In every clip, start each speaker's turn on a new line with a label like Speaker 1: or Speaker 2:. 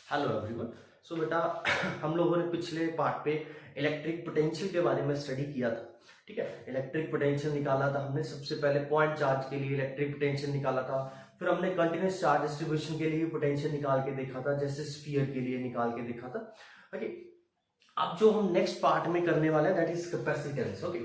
Speaker 1: Hello everyone. सो बेटा हम लोगों ने पिछले पार्ट पे इलेक्ट्रिक पोटेंशियल के बारे में स्टडी किया था। ठीक है, इलेक्ट्रिक पोटेंशियल निकाला था हमने। सबसे पहले पॉइंट चार्ज के लिए इलेक्ट्रिक पोटेंशियल निकाला था, फिर हमने कंटिन्यूस चार्ज डिस्ट्रीब्यूशन के लिए पोटेंशियल निकाल के देखा था, जैसे स्फीयर के लिए निकाल के देखा था। ओके, अब जो हम नेक्स्ट पार्ट में करने वाले हैं that is capacitance. Okay,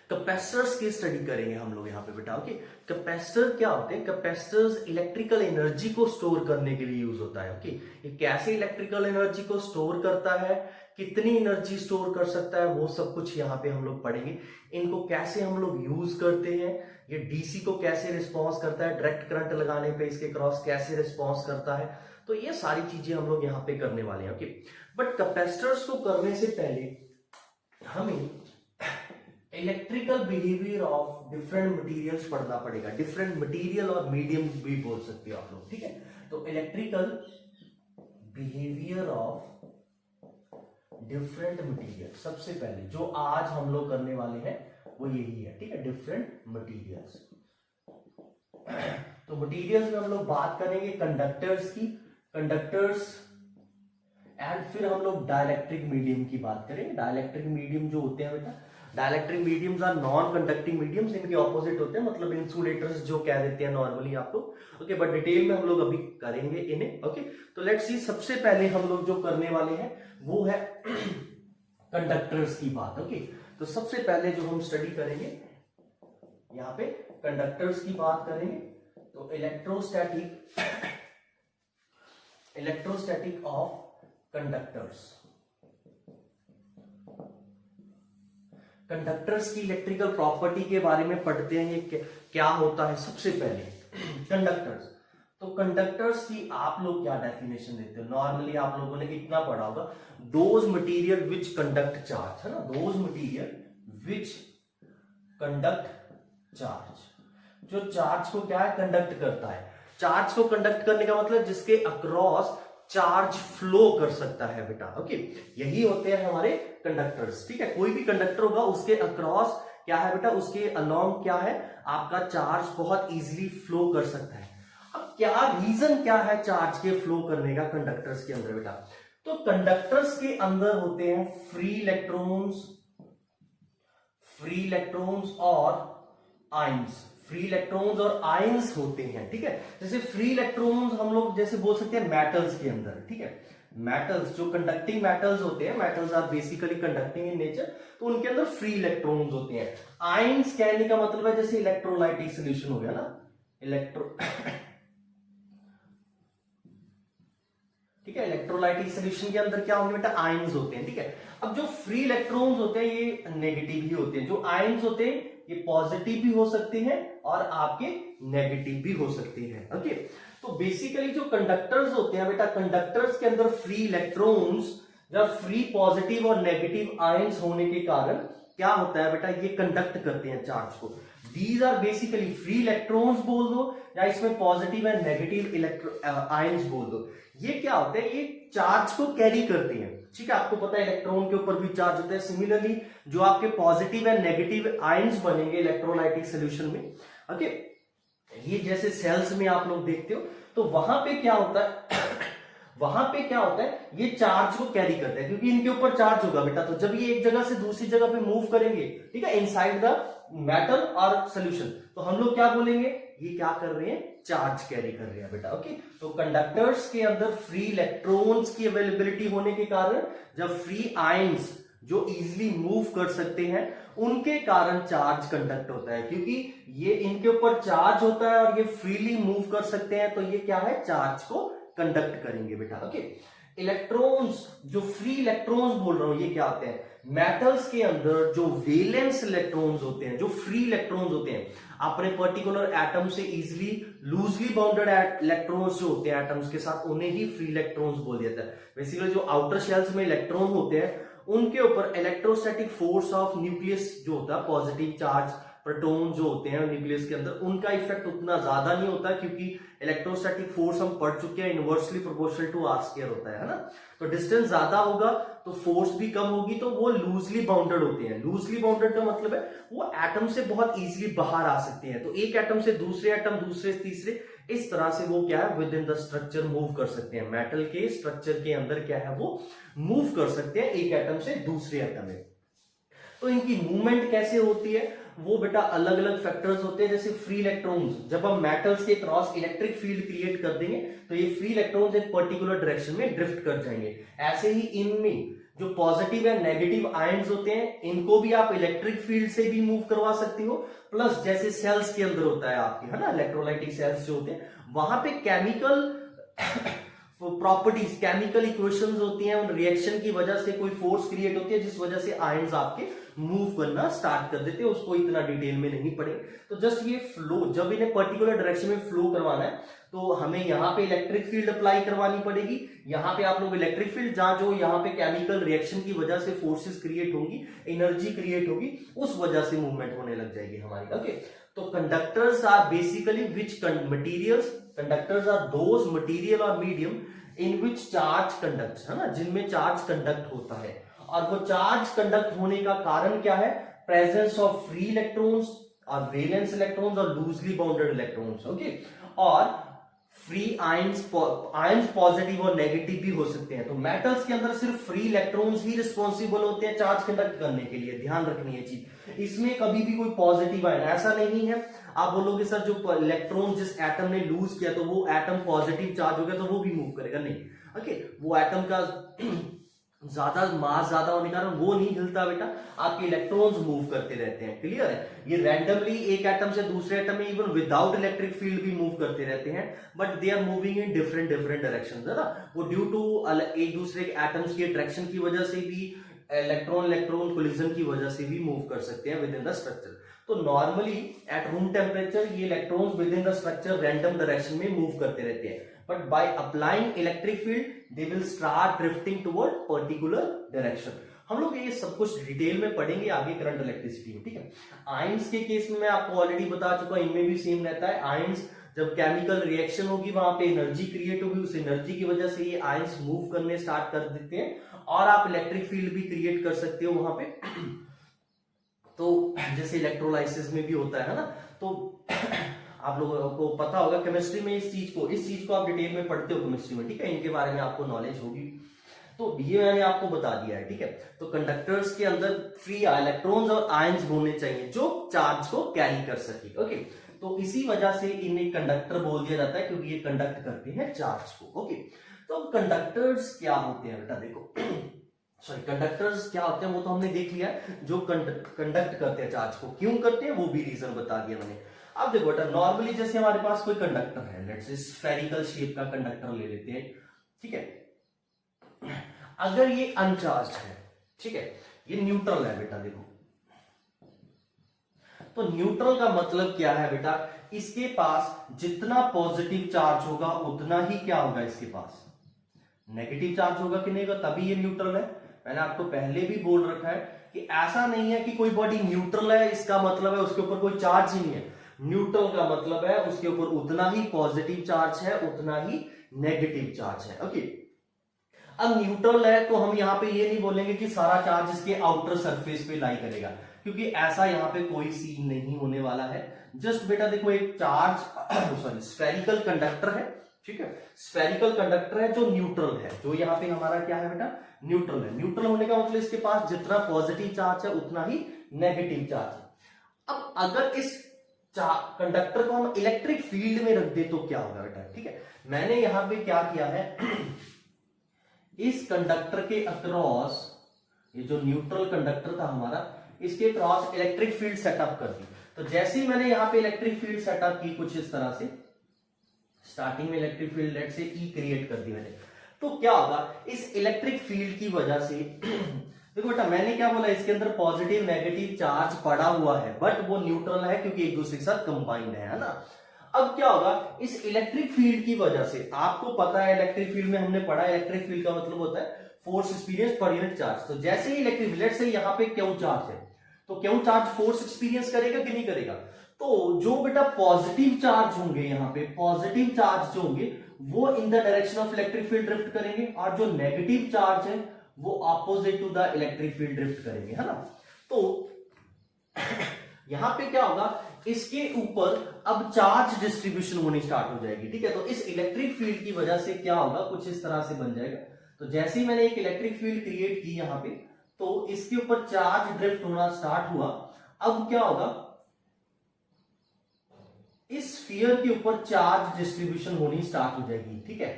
Speaker 1: capacitors की स्टडी करेंगे हम लोग यहाँ पे बेटा। ओके, कैपेसिटर क्या होते हैं? कैपेसिटर्स इलेक्ट्रिकल एनर्जी को स्टोर करने के लिए यूज होता है। ओके, ये कैसे इलेक्ट्रिकल एनर्जी को स्टोर करता है, कितनी एनर्जी स्टोर कर सकता है, वो सब कुछ यहाँ पे हम लोग पढ़ेंगे। इनको कैसे हम लोग यूज करते हैं, ये डीसी को कैसे रिस्पॉन्स करता है, डायरेक्ट करंट लगाने पे इसके क्रॉस कैसे रिस्पॉन्स करता है, तो ये सारी चीजें हम लोग यहाँ पे करने वाले हैं। ओके, बट कैपेसिटर्स को करने से पहले हमें electrical behaviour of different materials पढ़ना पड़ेगा। डिफरेंट मटेरियल और मीडियम भी बोल सकते हो आप लोग। ठीक है, तो electrical behaviour of different material सबसे पहले जो आज हम लोग करने वाले हैं वो यही है। ठीक है, डिफरेंट मटेरियल्स। तो मटेरियल्स में हम लोग बात करेंगे कंडक्टर्स की, कंडक्टर्स, एंड फिर हम लोग डाइलेक्ट्रिक मीडियम की बात करेंगे। डाइलेक्ट्रिक मीडियम जो होते हैं बेटा, dielectric mediums are non conducting mediums, इनके ऑपोजिट होते हैं, मतलब इंसुलेटर्स जो कह देते हैं नॉर्मली आप लोग। ओके, बट डिटेल में हम लोग अभी करेंगे इन्हें। ओके, तो लेट्स सी, सबसे पहले हम लोग जो करने वाले हैं वो है कंडक्टर्स की बात। ओके, तो सबसे पहले जो हम स्टडी करेंगे यहाँ पे कंडक्टर्स की बात करेंगे। तो इलेक्ट्रोस्टैटिक ऑफ कंडक्टर्स। कंडक्टर्स की इलेक्ट्रिकल प्रॉपर्टी के बारे में पढ़ते हैं, ये क्या होता है। सबसे पहले कंडक्टर्स, तो कंडक्टर्स की आप लोग क्या डेफिनेशन देते हो? नॉर्मली आप लोगों ने इतना पढ़ा होगा, those material which conduct charge, है ना, those material which conduct charge, जो चार्ज को क्या है, कंडक्ट करता है। चार्ज को कंडक्ट करने का मतलब जिसके अक्रॉस चार्ज फ्लो कर सकता है बेटा। ओके, यही होते हैं हमारे कंडक्टर्स। ठीक है, कोई भी कंडक्टर होगा उसके अक्रॉस क्या है बेटा, उसके अलोंग क्या है, आपका चार्ज बहुत इजीली फ्लो कर सकता है। अब क्या रीजन क्या है चार्ज के फ्लो करने का कंडक्टर्स के अंदर बेटा? तो कंडक्टर्स के अंदर होते हैं फ्री इलेक्ट्रॉन्स और आयंस। फ्री इलेक्ट्रॉन्स और आयंस होते हैं। ठीक है, जैसे फ्री इलेक्ट्रॉन्स हम लोग जैसे बोल सकते हैं मेटल्स के अंदर। ठीक है, मेटल्स जो कंडक्टिंग मेटल्स होते हैं, metals are basically conducting in nature, तो उनके अंदर फ्री इलेक्ट्रॉन्स होते हैं। आयंस कहने का मतलब है जैसे इलेक्ट्रोलाइटिक सोल्यूशन हो गया ना, ठीक है, इलेक्ट्रोलाइटिक सोल्यूशन के अंदर क्या होंगे बेटा, आयंस होते हैं। ठीक है, अब जो फ्री इलेक्ट्रॉन्स होते हैं ये नेगेटिव ही होते हैं, जो आयंस होते हैं ये पॉजिटिव भी हो सकते हैं और आपके नेगेटिव भी हो सकते हैं। ओके, तो बेसिकली जो कंडक्टर्स होते हैं बेटा, कंडक्टर्स के अंदर फ्री इलेक्ट्रॉन्स या फ्री पॉजिटिव और नेगेटिव आयंस होने के कारण क्या होता है बेटा, ये कंडक्ट करते हैं चार्ज को। These are basically free electrons बोल दो या इसमें पॉजिटिव एंड नेगेटिव आयंस बोल दो। ये क्या होते हैं, ये चार्ज को कैरी करते हैं। ठीक है, आपको पता है इलेक्ट्रॉन के ऊपर भी चार्ज होता है। सिमिलरली जो आपके पॉजिटिव एंड नेगेटिव आयंस बनेंगे इलेक्ट्रोलाइटिक सोल्यूशन में, ओके, ये जैसे सेल्स में आप लोग देखते हो, तो वहां पे क्या होता है वहां पे क्या होता है, ये चार्ज को कैरी करता है क्योंकि इनके ऊपर चार्ज होगा बेटा। तो जब ये एक जगह से दूसरी जगह पे मूव करेंगे, ठीक है, इनसाइड द मेटल और सोल्यूशन, तो हम लोग क्या बोलेंगे, ये क्या कर रहे हैं, चार्ज कैरी कर रहे हैं बेटा। ओके, तो कंडक्टर्स के अंदर फ्री इलेक्ट्रॉन्स की अवेलेबिलिटी होने के कारण, जब फ्री आयंस जो इजीली मूव कर सकते हैं, उनके कारण चार्ज कंडक्ट होता है, क्योंकि ये इनके ऊपर चार्ज होता है और ये फ्रीली मूव कर सकते हैं, तो ये क्या है, चार्ज को कंडक्ट करेंगे बेटा। ओके, इलेक्ट्रॉन्स, जो फ्री इलेक्ट्रॉन्स बोल रहा हूं, ये क्या होते हैं, मेटल्स के अंदर जो वैलेंस इलेक्ट्रॉन्स होते हैं, जो फ्री इलेक्ट्रॉन्स होते हैं, अपने पर्टिकुलर एटम से इजीली लूजली बाउंडेड इलेक्ट्रॉन्स जो होते हैं एटम्स के साथ, उन्हें ही फ्री इलेक्ट्रॉन्स बोल दिया जाता है। बेसिकली जो आउटर शेल्स में इलेक्ट्रॉन होते हैं उनके ऊपर इलेक्ट्रोस्टैटिक फोर्स ऑफ न्यूक्लियस जो होता है, पॉजिटिव चार्ज प्रोटॉन जो होते हैं न्यूक्लियस के अंदर, उनका इफेक्ट उतना ज्यादा नहीं होता, क्योंकि इलेक्ट्रोस्टैटिक फोर्स हम पढ़ चुके हैं, inversely proportional to r square होता है ना। तो डिस्टेंस ज्यादा होगा तो फोर्स भी कम होगी, तो वो लूजली बाउंडेड होते हैं। लूजली बाउंडेड का मतलब है वो एटम से बहुत इजीली बाहर आ सकते हैं। तो एक एटम से दूसरे एटम, दूसरे से तीसरे, इस तरह से वो क्या है with in the structure move कर सकते हैं, मेटल के स्ट्रक्चर के अंदर क्या है वो मूव कर सकते हैं एक एटम से दूसरे एटम में। तो इनकी मूवमेंट कैसे होती है वो बेटा अलग अलग फैक्टर्स होते हैं, जैसे फ्री इलेक्ट्रॉन्स, जब हम मेटल्स के क्रॉस इलेक्ट्रिक फील्ड क्रिएट कर देंगे तो ये फ्री इलेक्ट्रॉन्स एक पर्टिकुलर डायरेक्शन में ड्रिफ्ट कर जाएंगे। ऐसे ही इनमें जो पॉजिटिव या नेगेटिव आयंस होते हैं इनको भी आप इलेक्ट्रिक फील्ड से भी मूव करवा सकते हो, प्लस जैसे सेल्स के अंदर होता है आपके, है ना, इलेक्ट्रोलाइटिक सेल्स जो होते हैं वहां पे केमिकल प्रॉपर्टीज, केमिकल इक्वेशंस होती हैं, उन रिएक्शन की वजह से कोई फोर्स क्रिएट होती है जिस वजह से आयंस आपके मूव करना स्टार्ट कर देते हैं, उसको इतना डिटेल में नहीं पढ़े। तो जस्ट ये फ्लो, जब इन्हें पर्टिकुलर डायरेक्शन में फ्लो करवाना है तो हमें यहाँ पे इलेक्ट्रिक फील्ड अप्लाई करवानी पड़ेगी। यहाँ पे आप लोग इलेक्ट्रिक फील्ड, जहां जो यहाँ पे केमिकल रिएक्शन की वजह से फोर्सेस क्रिएट होंगी, एनर्जी क्रिएट होगी, उस वजह से मूवमेंट होने लग जाएगी हमारी। ओके, तो conductors are basically which materials, conductors are those material और medium in which charge conducts, है ना, जिनमें चार्ज कंडक्ट होता है। और वो चार्ज कंडक्ट होने का कारण क्या है? प्रेजेंस ऑफ फ्री इलेक्ट्रॉन्स और वैलेंस इलेक्ट्रॉन्स और लूजली बाउंडेड इलेक्ट्रॉन्स। ओके, और फ्री आयंस पॉजिटिव और नेगेटिव भी हो सकते हैं। तो मेटल्स के अंदर सिर्फ फ्री इलेक्ट्रॉन्स ही रिस्पॉन्सिबल होते हैं चार्ज कंडक्ट करने के लिए, ध्यान रखनी है चीज। इसमें कभी भी कोई पॉजिटिव आयन ऐसा नहीं है। आप बोलोगे सर जो इलेक्ट्रॉन जिस एटम ने लूज किया तो वो एटम पॉजिटिव चार्ज हो गया तो वो भी मूव करेगा, नहीं। ओके, वो एटम का ज्यादा मास ज्यादा होने के कारण वो नहीं हिलता बेटा, आपके इलेक्ट्रॉन्स मूव करते रहते हैं। क्लियर है? ये रैंडमली एक एटम से दूसरे एटम में इवन विदाउट इलेक्ट्रिक फील्ड भी मूव करते रहते हैं, but they are moving in different directions, है ना। वो ड्यू टू एक दूसरे के एटम्स की अट्रैक्शन की वजह से भी, इलेक्ट्रॉन कोलिजन की वजह से भी मूव कर सकते हैं विद इन द स्ट्रक्चर। तो नॉर्मली एट रूम टेम्परेचर ये electrons with in the structure random direction में मूव करते रहते हैं, but by applying electric field they will start drifting toward particular direction। हम लोग ये सब कुछ डिटेल में पढ़ेंगे आगे करंट इलेक्ट्रिसिटी में, ठीक है। आयंस के केस में मैं आपको ऑलरेडी बता चुका, इनमें भी सेम रहता है। आयंस जब केमिकल रिएक्शन होगी वहां पे एनर्जी क्रिएट होगी, उस एनर्जी की वजह से ये आयंस मूव करने स्टार्ट कर देते हैं और आप इलेक्ट्रिक फील्ड भी क्रिएट कर सकते हो वहां पे। तो जैसे इलेक्ट्रोलाइसिस में भी होता है ना, तो आप लोगों को पता होगा केमिस्ट्री में इस चीज को आप डिटेल में पढ़ते हो केमिस्ट्री में, ठीक है, इनके बारे में आपको नॉलेज होगी। तो ये मैंने आपको बता दिया है, ठीक है। तो कंडक्टर्स के अंदर फ्री इलेक्ट्रॉन्स और आयंस होने चाहिए जो चार्ज को कैरी कर सके। ओके, तो इसी वजह से इन्हें कंडक्टर बोल दिया जाता है क्योंकि ये कंडक्ट करते हैं चार्ज को। ओके, तो कंडक्टर्स क्या होते हैं बेटा, देखो सॉरी कंडक्टर्स क्या होते हैं वो तो हमने देख लिया, जो कंडक्ट करते हैं चार्ज को। क्यों करते हैं वो भी रीजन बता दिया मैंने। अब देखो बेटा, नॉर्मली जैसे हमारे पास कोई कंडक्टर है, लेट्स से स्फेरिकल शेप का कंडक्टर ले लेते हैं, ठीक है। अगर ये अनचार्ज्ड है, ठीक है, ये न्यूट्रल है बेटा, देखो तो न्यूट्रल का मतलब क्या है बेटा, इसके पास जितना पॉजिटिव चार्ज होगा उतना ही क्या होगा, इसके पास नेगेटिव चार्ज होगा कि नहीं होगा, तभी ये न्यूट्रल है। मैंने आपको पहले भी बोल रखा है कि ऐसा नहीं है कि कोई बॉडी न्यूट्रल है इसका मतलब है उसके ऊपर कोई चार्ज ही नहीं है। न्यूट्रल का मतलब है उसके ऊपर उतना ही पॉजिटिव चार्ज है उतना ही नेगेटिव चार्ज है। ओके, अब न्यूट्रल है तो हम यहाँ पे ये नहीं बोलेंगे कि सारा चार्ज इसके आउटर सरफेस पे लाई करेगा, क्योंकि ऐसा यहाँ पे कोई सीन नहीं होने वाला है। जस्ट बेटा देखो, एक चार्ज सॉरी स्फेरिकल कंडक्टर है, ठीक है, स्फेरिकल कंडक्टर है जो न्यूट्रल है, जो यहाँ पे हमारा क्या है बेटा, न्यूट्रल है। न्यूट्रल होने का मतलब इसके पास जितना पॉजिटिव चार्ज है उतना ही नेगेटिव चार्ज है। अब अगर इस कंडक्टर को हम इलेक्ट्रिक फील्ड में रख दे तो क्या होगा बेटा, ठीक है। मैंने यहां पे क्या किया है, इस कंडक्टर के अक्रॉस, ये जो न्यूट्रल कंडक्टर था हमारा, इसके क्रॉस इलेक्ट्रिक फील्ड सेटअप कर दी। तो जैसे ही मैंने यहाँ पे इलेक्ट्रिक फील्ड सेटअप की कुछ इस तरह से, स्टार्टिंग में इलेक्ट्रिक फील्ड लेट से ई क्रिएट कर दी मैंने, तो क्या होगा, इस इलेक्ट्रिक फील्ड की वजह से देखो बेटा, मैंने क्या बोला, इसके अंदर पॉजिटिव नेगेटिव चार्ज पड़ा हुआ है, बट वो न्यूट्रल है क्योंकि एक दूसरे के साथ कंबाइंड है ना। अब क्या होगा, इस इलेक्ट्रिक फील्ड की वजह से, आपको पता है इलेक्ट्रिक फील्ड में हमने पढ़ा, इलेक्ट्रिक फील्ड का मतलब होता है force experience per unit charge. तो जैसे ही इलेक्ट्रिक, लेट से यहाँ पे क्यू चार्ज है, तो क्यू चार्ज फोर्स एक्सपीरियंस करेगा कि नहीं करेगा। तो जो बेटा पॉजिटिव चार्ज होंगे, यहाँ पे पॉजिटिव चार्ज जो होंगे वो in the direction of electric field drift करेंगे, और जो नेगेटिव चार्ज है वो opposite to the electric field drift करेंगे, है ना। तो यहां पे क्या होगा, इसके ऊपर अब चार्ज डिस्ट्रीब्यूशन होनी स्टार्ट हो जाएगी, ठीक है। तो इस इलेक्ट्रिक फील्ड की वजह से क्या होगा, कुछ इस तरह से बन जाएगा। तो जैसे ही मैंने एक इलेक्ट्रिक फील्ड क्रिएट की यहां पे, तो इसके ऊपर चार्ज ड्रिफ्ट होना स्टार्ट हुआ। अब क्या होगा, इस स्फीयर के ऊपर चार्ज डिस्ट्रीब्यूशन होनी स्टार्ट हो जाएगी, ठीक है।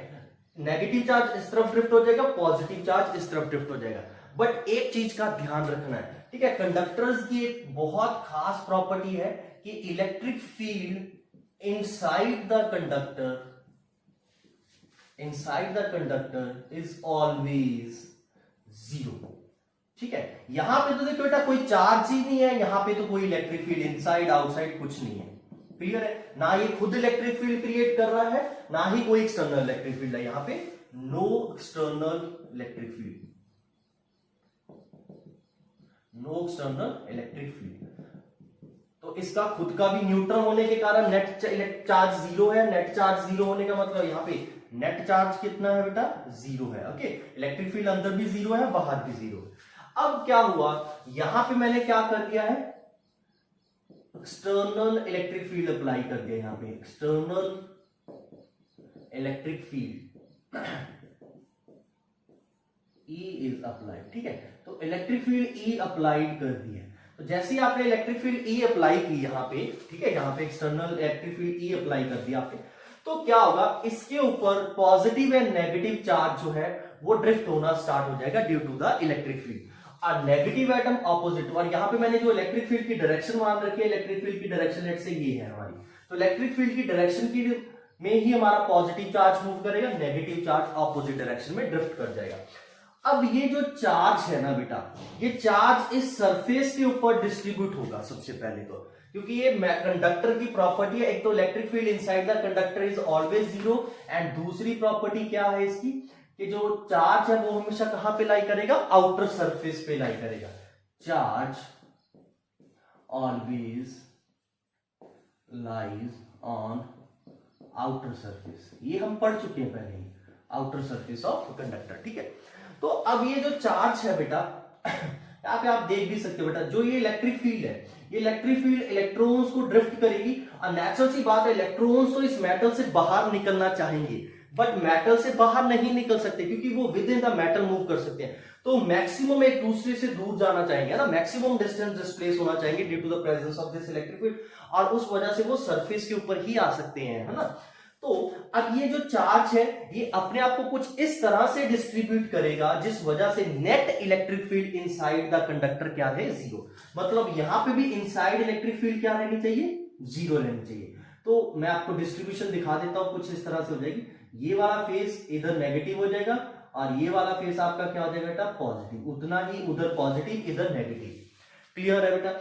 Speaker 1: नेगेटिव चार्ज इस तरफ ड्रिफ्ट हो जाएगा, पॉजिटिव चार्ज इस तरफ ड्रिफ्ट हो जाएगा। बट एक चीज का ध्यान रखना है, ठीक है। कंडक्टर्स की एक बहुत खास प्रॉपर्टी है कि electric field inside the conductor is always zero, ठीक है। यहां पे तो देखो बेटा कोई चार्ज ही नहीं है, यहां पे तो कोई इलेक्ट्रिक फील्ड इनसाइड आउटसाइड कुछ नहीं है, क्लियर है ना। ये खुद इलेक्ट्रिक फील्ड क्रिएट कर रहा है, ना ही कोई एक्सटर्नल इलेक्ट्रिक फील्ड है। यहां पे no external electric field, no external electric field. तो इसका खुद का भी न्यूट्रल होने के कारण नेट चार्ज जीरो है। नेट चार्ज जीरो होने का मतलब यहां पे नेट चार्ज कितना है बेटा, जीरो है, ओके। इलेक्ट्रिक फील्ड अंदर भी जीरो है, बाहर भी जीरो है। अब क्या हुआ, यहां पे मैंने क्या कर दिया है, एक्सटर्नल इलेक्ट्रिक फील्ड अप्लाई कर दिया। यहां पे external electric field E is applied, ठीक है। तो इलेक्ट्रिक फील्ड E अप्लाइड कर दी है। तो जैसे ही आपने इलेक्ट्रिक फील्ड E अप्लाई की यहां पे, ठीक है, यहां पे external electric field E apply कर दिया आपने, तो क्या होगा, इसके ऊपर पॉजिटिव एंड नेगेटिव चार्ज जो है वो ड्रिफ्ट होना स्टार्ट हो जाएगा due to the electric field. और नेगेटिव एटम ऑपोजिट, और यहां पे मैंने जो इलेक्ट्रिक फील्ड की डायरेक्शन मान रखी है, इलेक्ट्रिक फील्ड की डायरेक्शन लेट से ये है हमारी, तो इलेक्ट्रिक फील्ड की डायरेक्शन की में ही हमारा पॉजिटिव चार्ज मूव करेगा, नेगेटिव चार्ज ऑपोजिट डायरेक्शन में ड्रिफ्ट कर जाएगा। अब ये जो चार्ज है ना बेटा, ये चार्ज इस सरफेस के ऊपर डिस्ट्रीब्यूट होगा सबसे पहले तो, क्योंकि ये कंडक्टर की प्रॉपर्टी है। एक तो electric field inside the conductor is always zero, and दूसरी प्रॉपर्टी क्या है इसकी, कि जो चार्ज है वो हमेशा कहां पे लाई करेगा, आउटर सरफेस पे लाई करेगा। Charge always lies on outer surface, ये हम पढ़ चुके हैं पहले ही, आउटर सरफेस ऑफ कंडक्टर, ठीक है। तो अब ये जो चार्ज है बेटा, यहाँ पे आप देख भी सकते हो बेटा, जो ये इलेक्ट्रिक फील्ड है, ये इलेक्ट्रिक फील्ड इलेक्ट्रॉन्स को ड्रिफ्ट करेगी। और नेचुरल सी बात है, इलेक्ट्रॉन्स तो इस मेटल से बाहर निकलना चाहेंगे, बट मेटल से बाहर नहीं निकल सकते, क्योंकि वो with in the metal move कर सकते हैं। तो मैक्सिमम एक दूसरे से दूर जाना चाहेंगे ना, मैक्सिमम डिस्टेंस डिस्प्लेस होना चाहेंगे due to the presence of this electric field, और उस वजह से वो सरफेस के ऊपर ही आ सकते हैं, है ना। तो अब ये जो चार्ज है ये अपने आप को कुछ इस तरह से डिस्ट्रीब्यूट करेगा जिस वजह से net electric field inside the conductor क्या है, जीरो। मतलब यहां पे भी इनसाइड इलेक्ट्रिक फील्ड क्या रहनी चाहिए, जीरो रहनी चाहिए। तो मैं आपको डिस्ट्रीब्यूशन दिखा देता हूं, कुछ इस तरह से हो जाएगी। ये वाला फेस इधर नेगेटिव हो जाएगा, और ये वाला फेस आपका क्या हो जाएगा बेटा, पॉजिटिव। उतना ही उधर पॉजिटिव, इधर नेगेटिव, क्लियर है बेटा।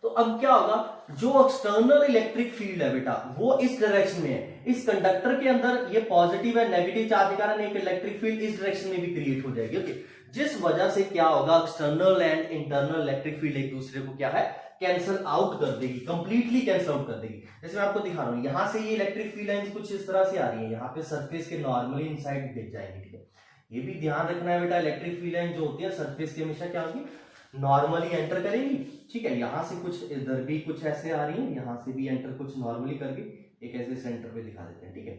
Speaker 1: तो अब क्या होगा, जो एक्सटर्नल इलेक्ट्रिक फील्ड है बेटा वो इस डायरेक्शन में है। इस कंडक्टर के अंदर ये पॉजिटिव है, नेगेटिव चार्ज के कारण एक इलेक्ट्रिक फील्ड इस डायरेक्शन में भी क्रिएट हो जाएगी, ओके। जिस वजह से क्या होगा, external and internal electric field एक दूसरे को क्या है, कैंसल आउट कर देगी, कंप्लीटली कैंसल आउट कर देगी। जैसे मैं आपको दिखा रहा हूं, यहां से ये इलेक्ट्रिक फील्ड लाइन कुछ इस तरह से आ रही है, यहाँ पे सरफेस के नॉर्मली इनसाइड गिर जाएंगे, ठीक है। ये भी ध्यान रखना है बेटा, इलेक्ट्रिक फील्ड लाइन जो होती है सरफेस के हमेशा क्या होगी, नॉर्मली एंटर करेंगी, ठीक है। यहां से कुछ इधर भी कुछ ऐसे आ रही है, यहां से भी एंटर कुछ नॉर्मली करके एक ऐसे सेंटर पे दिखा देते हैं, ठीक है।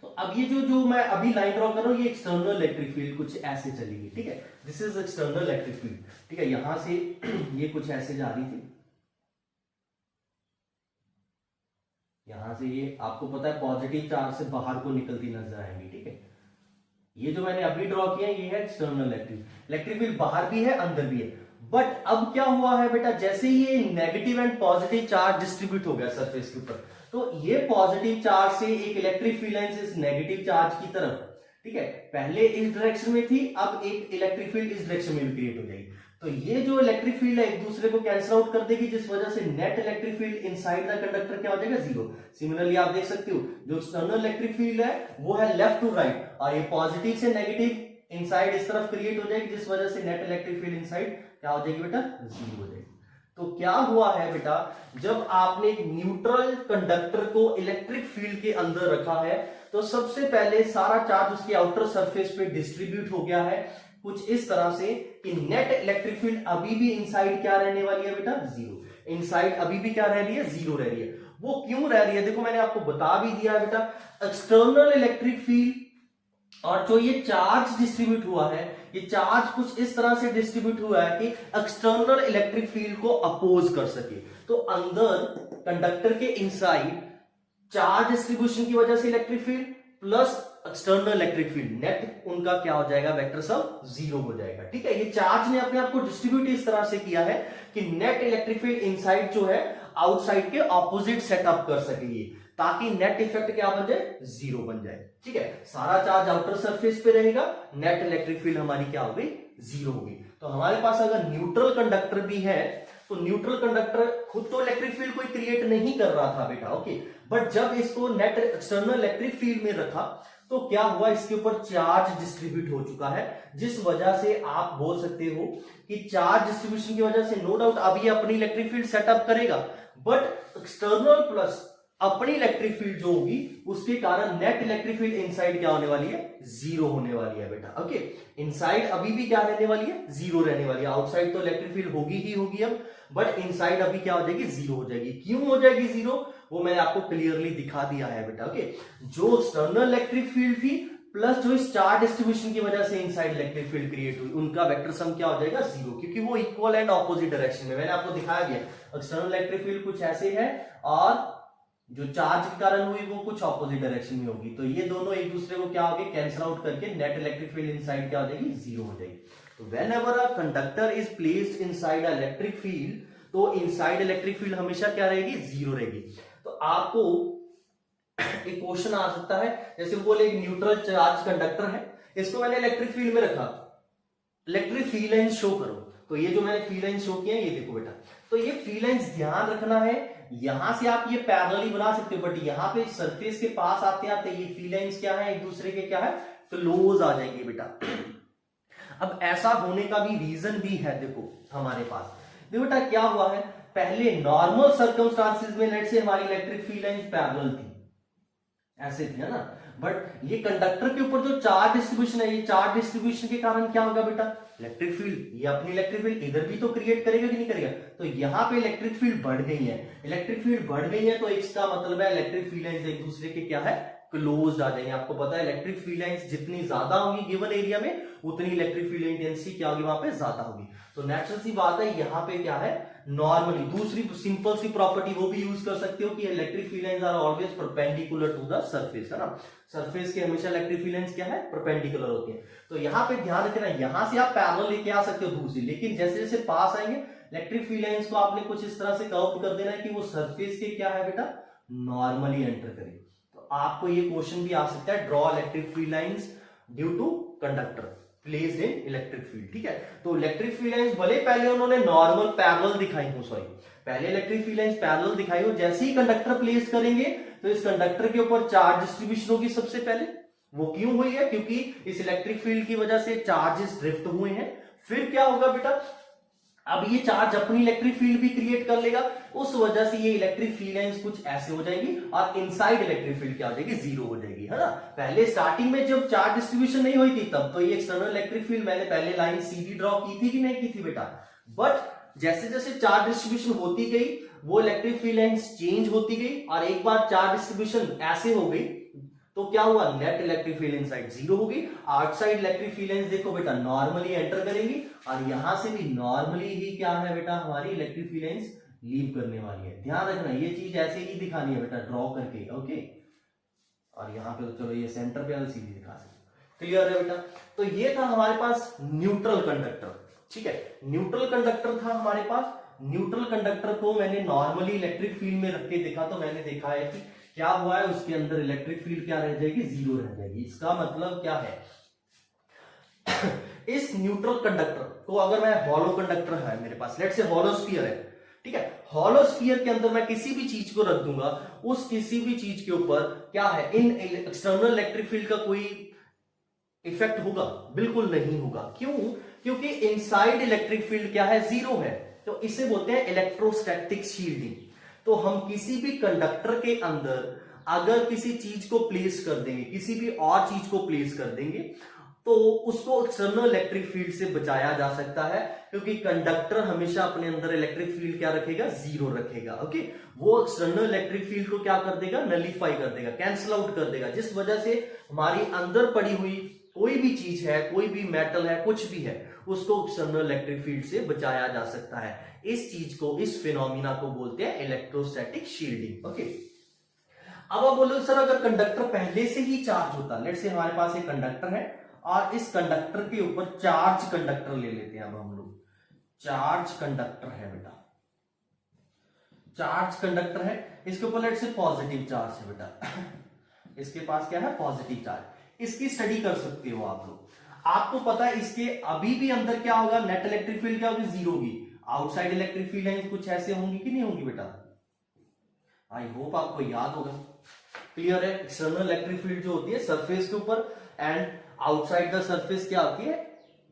Speaker 1: तो अब ये जो मैं अभी लाइन ड्रॉ कर रहा हूं, ये एक्सटर्नल इलेक्ट्रिक फील्ड कुछ ऐसे चलेगी, ठीक है। This is external electric field, ठीक है। यहां से ये कुछ ऐसे जा रही थी, यहां से ये आपको पता है पॉजिटिव चार्ज से बाहर को निकलती नजर आएंगी, ठीक है। ये जो मैंने अभी ड्रॉ किया ये है एक्सटर्नल इलेक्ट्रिक फील्ड, बाहर भी है अंदर भी है। बट अब क्या हुआ है बेटा, जैसे ये negative and positive charge distribute हो गया सरफेस के ऊपर, तो ये पॉजिटिव चार्ज से एक इलेक्ट्रिक फील्ड लाइन से इस नेगेटिव चार्ज की तरफ, ठीक है, पहले इस डायरेक्शन में थी, अब एक इलेक्ट्रिक फील्ड इस डायरेक्शन में भी क्रिएट हो जाएगी। तो ये जो इलेक्ट्रिक फील्ड है एक दूसरे को कैंसिल आउट कर देगी, जिस वजह से net electric field inside the conductor क्या हो जाएगा, जीरो। सिमिलरली आप देख सकते हो जो एक्सटर्नल इलेक्ट्रिक फील्ड है वो है लेफ्ट टू राइट, और ये पॉजिटिव से नेगेटिव इनसाइड इस तरफ क्रिएट हो जाएगी, जिस वजह से नेट इलेक्ट्रिक फील्ड इनसाइड क्या हो जाएगी बेटा, जीरो हो जाएगी। तो क्या हुआ है बेटा, जब आपने एक न्यूट्रल कंडक्टर को इलेक्ट्रिक फील्ड के अंदर रखा है, तो सबसे पहले सारा चार्ज उसके आउटर सरफेस पे डिस्ट्रीब्यूट हो गया है कुछ इस तरह से कि नेट इलेक्ट्रिक फील्ड अभी भी इनसाइड क्या रहने वाली है बेटा, जीरो। इनसाइड अभी भी क्या रह रही है, जीरो रह रही है। वो क्यों रह रही है, देखो मैंने आपको बता भी दिया है बेटा, एक्सटर्नल इलेक्ट्रिक फील्ड और जो ये चार्ज डिस्ट्रीब्यूट हुआ है, ये चार्ज कुछ इस तरह से डिस्ट्रीब्यूट हुआ है कि एक्सटर्नल इलेक्ट्रिक फील्ड को अपोज कर सके। तो अंदर कंडक्टर के इनसाइड चार्ज डिस्ट्रीब्यूशन की वजह से electric field plus external electric field, net उनका क्या हो जाएगा, वेक्टर सम जीरो हो जाएगा। ठीक है, ये चार्ज ने अपने आप को डिस्ट्रीब्यूट इस तरह से किया है कि नेट इलेक्ट्रिक फील्ड इनसाइड जो है आउटसाइड के ऑपोजिट सेटअप कर सके, ताकि नेट इफेक्ट क्या बन जाए, जीरो बन जाए। ठीक है, सारा चार्ज आउटर सरफेस पे रहेगा, नेट इलेक्ट्रिक फील्ड हमारी क्या हो गई, जीरो होगी। तो हमारे पास अगर न्यूट्रल कंडक्टर भी है, तो न्यूट्रल कंडक्टर खुद तो इलेक्ट्रिक फील्ड कोई क्रिएट नहीं कर रहा था बेटा, ओके, बट जब इसको नेट एक्सटर्नल इलेक्ट्रिक फील्ड में रखा तो क्या हुआ, इसके ऊपर चार्ज डिस्ट्रीब्यूट हो चुका है, जिस वजह से आप बोल सकते हो कि चार्ज डिस्ट्रीब्यूशन की वजह से नो डाउट अब ये अपनी इलेक्ट्रिक फील्ड सेटअप करेगा, बट एक्सटर्नल प्लस अपनी इलेक्ट्रिक फील्ड जो होगी उसके कारण नेट इलेक्ट्रिक फील्ड इनसाइड क्या होने वाली है, जीरो होने वाली है बेटा। ओके, इनसाइड अभी भी क्या रहने वाली है, जीरो रहने वाली है। आउटसाइड तो इलेक्ट्रिक फील्ड होगी ही होगी अब, बट इनसाइड अभी क्या हो जाएगी, जीरो हो जाएगी। क्यों हो जाएगी जीरो, वो मैंने आपको क्लियरली दिखा दिया है बेटा। ओके, जो एक्सटर्नल इलेक्ट्रिक फील्ड थी प्लस जो इस चार्ज डिस्ट्रीब्यूशन की वजह से इनसाइड इलेक्ट्रिक फील्ड क्रिएट हुई, उनका वेक्टर सम क्या हो जाएगा, जीरो, क्योंकि वो इक्वल एंड ऑपोजिट डायरेक्शन में। मैंने आपको दिखाया गया एक्सटर्नल इलेक्ट्रिक फील्ड कुछ ऐसे है और जो चार्ज के कारण हुई वो कुछ ऑपोजिट डायरेक्शन में होगी, तो ये दोनों एक दूसरे को क्या होगी, कैंसिल आउट करके नेट इलेक्ट्रिक फील्ड इनसाइड क्या हो जाएगी, जीरो हो जाएगी। तो whenever a conductor is placed inside a electric field, तो इनसाइड इलेक्ट्रिक फील्ड हमेशा क्या रहेगी, जीरो रहेगी। तो आपको एक क्वेश्चन आ सकता है, जैसे बोले एक न्यूट्रल चार्ज कंडक्टर है, इसको मैंने इलेक्ट्रिक फील्ड में रखा, इलेक्ट्रिक फील्ड लाइन शो करो। तो ये जो मैंने फील्ड लाइन शो किया है, ये देखो बेटा, तो ये फील्ड लाइंस ध्यान रखना है, यहां से आप ये पैरेलली बना सकते हो, बट यहां पे सरफेस के पास आते आते ये फील्ड लाइंस क्या है, एक दूसरे के क्या है, क्लोज आ जाएंगे बेटा। अब ऐसा होने का भी रीजन भी है, देखो हमारे पास, देखो बेटा क्या हुआ है, पहले नॉर्मल सर्कमस्टांसेस में लेट से हमारी इलेक्ट्रिक फील्ड लाइंस पैरेलल थी, ऐसे थी, है ना, बट ये कंडक्टर के ऊपर जो चार्ज डिस्ट्रीब्यूशन है, ये चार्ज डिस्ट्रीब्यूशन के कारण क्या होगा बेटा, इलेक्ट्रिक फील्ड, ये अपनी इलेक्ट्रिक फील्ड इधर भी तो क्रिएट करेगा कि नहीं करेगा, तो यहाँ पे इलेक्ट्रिक फील्ड बढ़ गई है, इलेक्ट्रिक फील्ड बढ़ गई है, तो इसका मतलब है इलेक्ट्रिक फील्ड लाइंस एक दूसरे के क्या है, क्लोज आ जाएंगे। आपको पता है इलेक्ट्रिक फील्ड लाइंस जितनी ज्यादा होगी गिवन एरिया में, उतनी इलेक्ट्रिक फील्ड इंटेंसिटी क्या होगी, वहां पे ज्यादा होगी। तो नेचुरल सी बात है, यहाँ पे क्या है, नॉर्मली दूसरी सिंपल सी प्रॉपर्टी वो भी यूज कर सकते हो कि electric field lines are always perpendicular to the surface, है ना, सरफेस के हमेशा इलेक्ट्रिक फील्ड लाइंस क्या है, परपेंडिकुलर होती है। तो यहाँ पे ध्यान रखना, यहां से आप पैरेलल लेके आ सकते हो दूसरी, लेकिन जैसे जैसे पास आएंगे इलेक्ट्रिक फील्ड लाइंस को आपने कुछ इस तरह से कर्व कर देना है कि वो सरफेस के क्या है बेटा, नॉर्मली एंटर करे। तो आपको ये क्वेश्चन भी आ सकता है, draw electric field lines due to conductor placed in electric field. ठीक है, तो इलेक्ट्रिक फील्ड लाइंस भले पहले उन्होंने नॉर्मल पैरेलल दिखाई हो, सॉरी पहले इलेक्ट्रिक फील्ड लाइंस पैरेलल दिखाई हो, जैसे ही कंडक्टर प्लेस करेंगे तो इस कंडक्टर के ऊपर चार्ज डिस्ट्रीब्यूशन होगी सबसे पहले। वो क्यों हुई है, क्योंकि इस इलेक्ट्रिक फील्ड की वजह से चार्जेस ड्रिफ्ट हुए हैं। फिर क्या होगा बेटा, अब ये चार्ज अपनी इलेक्ट्रिक फील्ड भी क्रिएट कर लेगा, उस वजह से ये इलेक्ट्रिक फील्ड लाइंस कुछ ऐसे हो जाएगी और इनसाइड इलेक्ट्रिक फील्ड क्या हो जाएगी, जीरो हो जाएगी, है ना। पहले स्टार्टिंग में जब चार्ज डिस्ट्रीब्यूशन नहीं हुई थी तब तो ये एक्सटर्नल इलेक्ट्रिक फील्ड मैंने पहले लाइन सीधी ड्रॉ की थी कि नहीं की थी बेटा, बट जैसे जैसे चार्ज डिस्ट्रीब्यूशन होती गई वो इलेक्ट्रिक फील्ड लाइंस चेंज होती गई, और एक बार चार्ज डिस्ट्रीब्यूशन ऐसे हो गई तो क्या हुआ, net electric field inside zero होगी। आउटसाइड इलेक्ट्रिक फील्ड लाइंस देखो बेटा नॉर्मली एंटर करेंगी, और यहां से भी नॉर्मली ही क्या है बेटा, हमारी इलेक्ट्रिक फील्ड लाइंस लीव करने वाली है। ध्यान रखना, ये चीज ऐसे ही दिखानी है बेटा ड्रॉ करके, ओके। और यहाँ पे तो चलो ये सेंटर पे सीधी दिखा सकते, क्लियर है बेटा। तो ये था हमारे पास न्यूट्रल कंडक्टर, ठीक है, न्यूट्रल कंडक्टर था हमारे पास। न्यूट्रल कंडक्टर को मैंने नॉर्मली इलेक्ट्रिक फील्ड में रख के देखा, तो मैंने देखा है कि क्या हुआ है, उसके अंदर इलेक्ट्रिक फील्ड क्या रह जाएगी, जीरो रह जाएगी। इसका मतलब क्या है, इस न्यूट्रल कंडक्टर को अगर मैं हॉलो कंडक्टर है मेरे पास, लेट्स से हॉलो स्फीयर है, ठीक है, हॉलो स्फीयर के अंदर मैं किसी भी चीज को रख दूंगा, उस किसी भी चीज के ऊपर क्या है, इन एक्सटर्नल इलेक्ट्रिक फील्ड का कोई इफेक्ट होगा, बिल्कुल नहीं होगा। क्यों, क्योंकि इनसाइड इलेक्ट्रिक फील्ड क्या है, जीरो है। तो इसे बोलते हैं इलेक्ट्रोस्टैटिक शील्डिंग। तो हम किसी भी कंडक्टर के अंदर अगर किसी चीज को प्लेस कर देंगे, किसी भी और चीज को प्लेस कर देंगे, तो उसको एक्सटर्नल इलेक्ट्रिक फील्ड से बचाया जा सकता है, क्योंकि कंडक्टर हमेशा अपने अंदर इलेक्ट्रिक फील्ड क्या रखेगा, जीरो रखेगा। ओके, वो एक्सटर्नल इलेक्ट्रिक फील्ड को क्या कर देगा, नलीफाई कर देगा, कैंसिल आउट कर देगा, जिस वजह से हमारी अंदर पड़ी हुई कोई भी चीज है, कोई भी मेटल है, कुछ भी है, उसको एक्सटर्नल इलेक्ट्रिक फील्ड से बचाया जा सकता है। इस चीज को, इस फिनोमिना को बोलते हैं इलेक्ट्रोस्टैटिक शील्डिंग। ओके, अब आप बोलो सर अगर कंडक्टर पहले से ही चार्ज होता, लेट से हमारे पास एक कंडक्टर है और इस कंडक्टर के ऊपर चार्ज कंडक्टर ले लेते हैं। अब हम लोग चार्ज कंडक्टर है बेटा, चार्ज कंडक्टर है, इसके ऊपर लेट से पॉजिटिव चार्ज है बेटा, इसके पास क्या है, पॉजिटिव चार्ज। इसकी स्टडी कर सकते हो आप लोग। आपको पता है इसके अभी भी अंदर क्या होगा, नेट इलेक्ट्रिक फील्ड क्या होगी, जीरो होगी। आउटसाइड इलेक्ट्रिक फील्ड है कुछ ऐसे होंगी कि नहीं होंगी बेटा, आई होप आपको याद होगा। क्लियर है, एक्सटर्नल इलेक्ट्रिक फील्ड जो होती है सरफेस के ऊपर एंड आउटसाइड द सरफेस क्या होती है,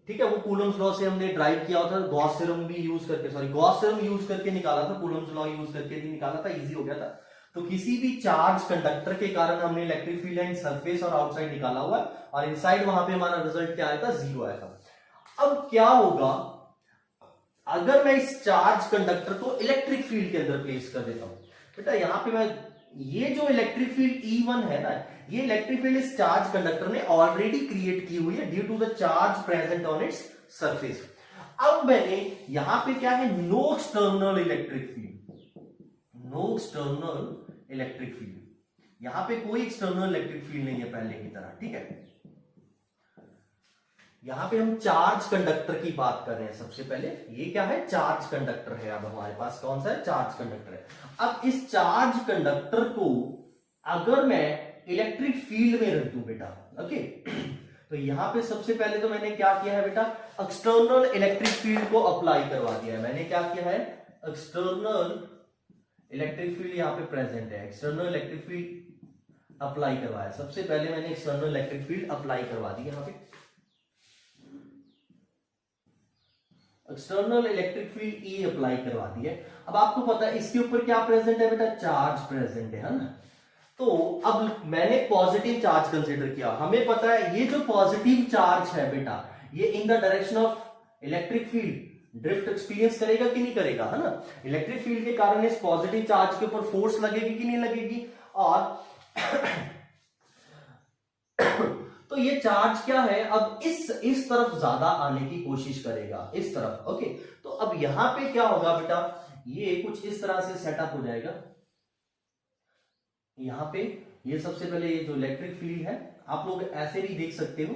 Speaker 1: ठीक है, वो कूलम्स लॉ से हमने ड्राइव किया था, गॉस थ्योरम भी यूज करके, सॉरी गॉस थ्योरम यूज करके निकाला था, कूलम्स लॉ यूज करके भी निकाला था, इजी हो गया था। तो किसी भी चार्ज कंडक्टर के कारण हमने इलेक्ट्रिक फील्ड इन सरफेस और आउटसाइड निकाला हुआ है, और इनसाइड वहां पे हमारा रिजल्ट क्या आया था, जीरो आया था। अब क्या होगा अगर मैं इस चार्ज कंडक्टर को इलेक्ट्रिक फील्ड के अंदर प्लेस कर देता हूं बेटा, यहां पे मैं ये जो इलेक्ट्रिक फील्ड E1 है ना, ये इलेक्ट्रिक फील्ड इस चार्ज कंडक्टर ने ऑलरेडी क्रिएट की हुई है due to the charge present on its surface. अब मैंने यहां पे क्या है, no external electric field, no external electric field, यहां पे कोई एक्सटर्नल इलेक्ट्रिक फील्ड नहीं है पहले की तरह, ठीक है। यहां पे हम चार्ज कंडक्टर की बात कर रहे हैं सबसे पहले, ये क्या है, चार्ज कंडक्टर है। अब हमारे पास कौन सा है, चार्ज कंडक्टर है। अब इस चार्ज कंडक्टर को अगर मैं इलेक्ट्रिक फील्ड में रख दूं बेटा, ओके, तो यहां पे सबसे पहले तो मैंने क्या किया है बेटा, एक्सटर्नल इलेक्ट्रिक फील्ड को अप्लाई करवा दिया है। मैंने क्या किया है, एक्सटर्नल इलेक्ट्रिक फील्ड यहां पे प्रेजेंट है, एक्सटर्नल इलेक्ट्रिक फील्ड अप्लाई करवाया। सबसे पहले मैंने एक्सटर्नल इलेक्ट्रिक फील्ड अप्लाई करवा दी यहां पे, एक्सटर्नल इलेक्ट्रिक फील्ड ई अप्लाई करवा दी है। अब आपको पता है इसके ऊपर क्या प्रेजेंट है बेटा, चार्ज प्रेजेंट है ना। तो अब मैंने पॉजिटिव चार्ज कंसीडर किया, हमें पता है ये जो पॉजिटिव चार्ज है बेटा, ये इन the direction of electric field drift experience करेगा कि नहीं करेगा, है ना। इलेक्ट्रिक फील्ड के कारण इस पॉजिटिव चार्ज के ऊपर फोर्स लगेगी कि नहीं लगेगी, और तो ये चार्ज क्या है, अब इस तरफ ज्यादा आने की कोशिश करेगा, इस तरफ। ओके, तो अब यहां पे क्या होगा बेटा, ये कुछ इस तरह से सेटअप हो जाएगा। यहां पे ये सबसे पहले ये जो इलेक्ट्रिक फील्ड है, आप लोग ऐसे भी देख सकते हो,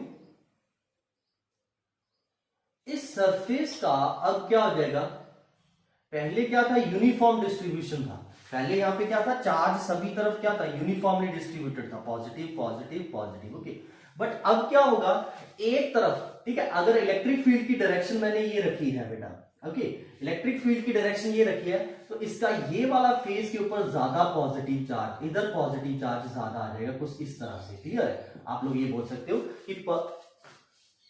Speaker 1: इस सरफेस का अब क्या हो जाएगा, पहले क्या था, यूनिफॉर्म डिस्ट्रीब्यूशन था। पहले यहां पे क्या था, चार्ज सभी तरफ क्या था, यूनिफॉर्मली डिस्ट्रीब्यूटेड था, positive positive positive. Okay, but अब क्या होगा, एक तरफ, ठीक है, अगर इलेक्ट्रिक फील्ड की डायरेक्शन मैंने ये रखी है बेटा, ओके, इलेक्ट्रिक फील्ड की डायरेक्शन ये रखी है, तो इसका ये वाला फेस के ऊपर ज्यादा पॉजिटिव चार्ज, इधर पॉजिटिव चार्ज ज्यादा आ जाएगा, कुछ इस तरह से। क्लियर है, आप लोग ये बोल सकते हो कि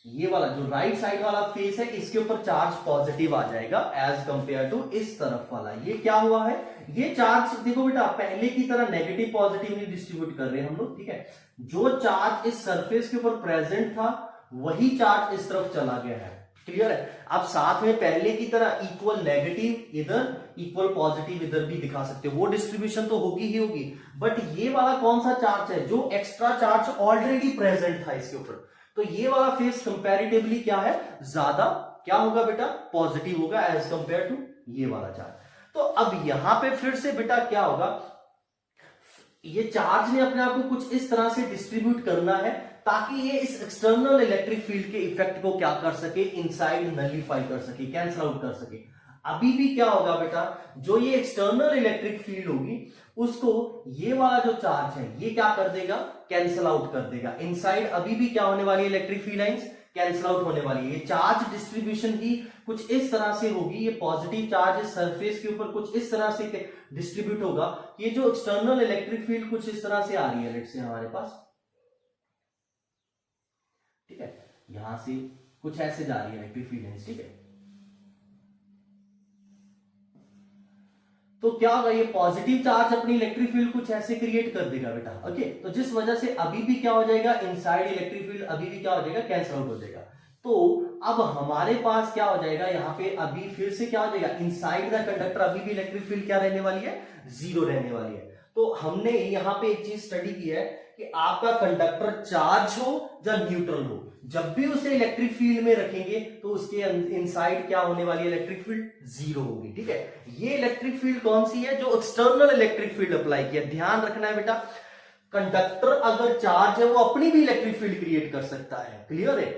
Speaker 1: ये वाला जो राइट साइड वाला फेस है, इसके ऊपर चार्ज पॉजिटिव आ जाएगा एज कंपेयर टू इस तरफ वाला। ये क्या हुआ है, ये चार्ज देखो बेटा, पहले की तरह नेगेटिव पॉजिटिव नहीं डिस्ट्रीब्यूट कर रहे हैं हम लोग, ठीक है। जो चार्ज इस सरफेस के ऊपर प्रेजेंट था, वही चार्ज इस तरफ चला गया है। क्लियर है, आप साथ में पहले की तरह इक्वल नेगेटिव इधर, इक्वल पॉजिटिव इधर भी दिखा सकते हो, वो डिस्ट्रीब्यूशन तो होगी ही होगी। बट ये वाला कौन सा चार्ज है, जो एक्स्ट्रा चार्ज ऑलरेडी प्रेजेंट था इसके ऊपर, तो ये वाला फेस कंपैरेटिवली क्या है, ज्यादा क्या होगा बेटा, पॉजिटिव होगा एज कंपेयर टू ये वाला चार्ज। तो अब यहां पे फिर से बेटा क्या होगा, ये चार्ज ने अपने आप को कुछ इस तरह से डिस्ट्रीब्यूट करना है, ताकि ये इस एक्सटर्नल इलेक्ट्रिक फील्ड के इफेक्ट को क्या कर सके, इनसाइड नलीफाई कर सके, कैंसिल आउट कर सके। अभी भी क्या होगा बेटा, जो ये एक्सटर्नल इलेक्ट्रिक फील्ड होगी, उसको ये वाला जो चार्ज है ये क्या कर देगा, कैंसिल आउट कर देगा। इनसाइड अभी भी क्या होने वाली है, electric field lines cancel out होने वाली है। ये चार्ज डिस्ट्रीब्यूशन की कुछ इस तरह से होगी, ये पॉजिटिव चार्ज इस सरफेस के ऊपर कुछ इस तरह से डिस्ट्रीब्यूट होगा। ये जो एक्सटर्नल इलेक्ट्रिक फील्ड कुछ इस तरह से आ रही है, लेट्स से हमारे पास, ठीक है, यहां से कुछ ऐसे जा रही है इलेक्ट्रिक फील्ड लाइंस, ठीक है। तो क्या होगा, ये पॉजिटिव चार्ज अपनी इलेक्ट्रिक फील्ड कुछ ऐसे क्रिएट कर देगा बेटा। ओके, तो जिस वजह से अभी भी क्या हो जाएगा, इनसाइड इलेक्ट्रिक फील्ड अभी भी क्या हो जाएगा, कैंसिल आउट हो जाएगा। तो अब हमारे पास क्या हो जाएगा, यहाँ पे अभी फिर से क्या हो जाएगा, इनसाइड द कंडक्टर अभी भी इलेक्ट्रिक फील्ड क्या रहने वाली है, जीरो रहने वाली है। तो हमने यहाँ पे एक चीज स्टडी की है कि आपका कंडक्टर चार्ज हो या न्यूट्रल हो, जब भी उसे इलेक्ट्रिक फील्ड में रखेंगे तो उसके इनसाइड क्या होने वाली है, इलेक्ट्रिक फील्ड जीरो होगी। ठीक है, ये इलेक्ट्रिक फील्ड कौन सी है, जो एक्सटर्नल इलेक्ट्रिक फील्ड अप्लाई किया। ध्यान रखना है बेटा, कंडक्टर अगर चार्ज है वो अपनी भी इलेक्ट्रिक फील्ड क्रिएट कर सकता है। क्लियर है,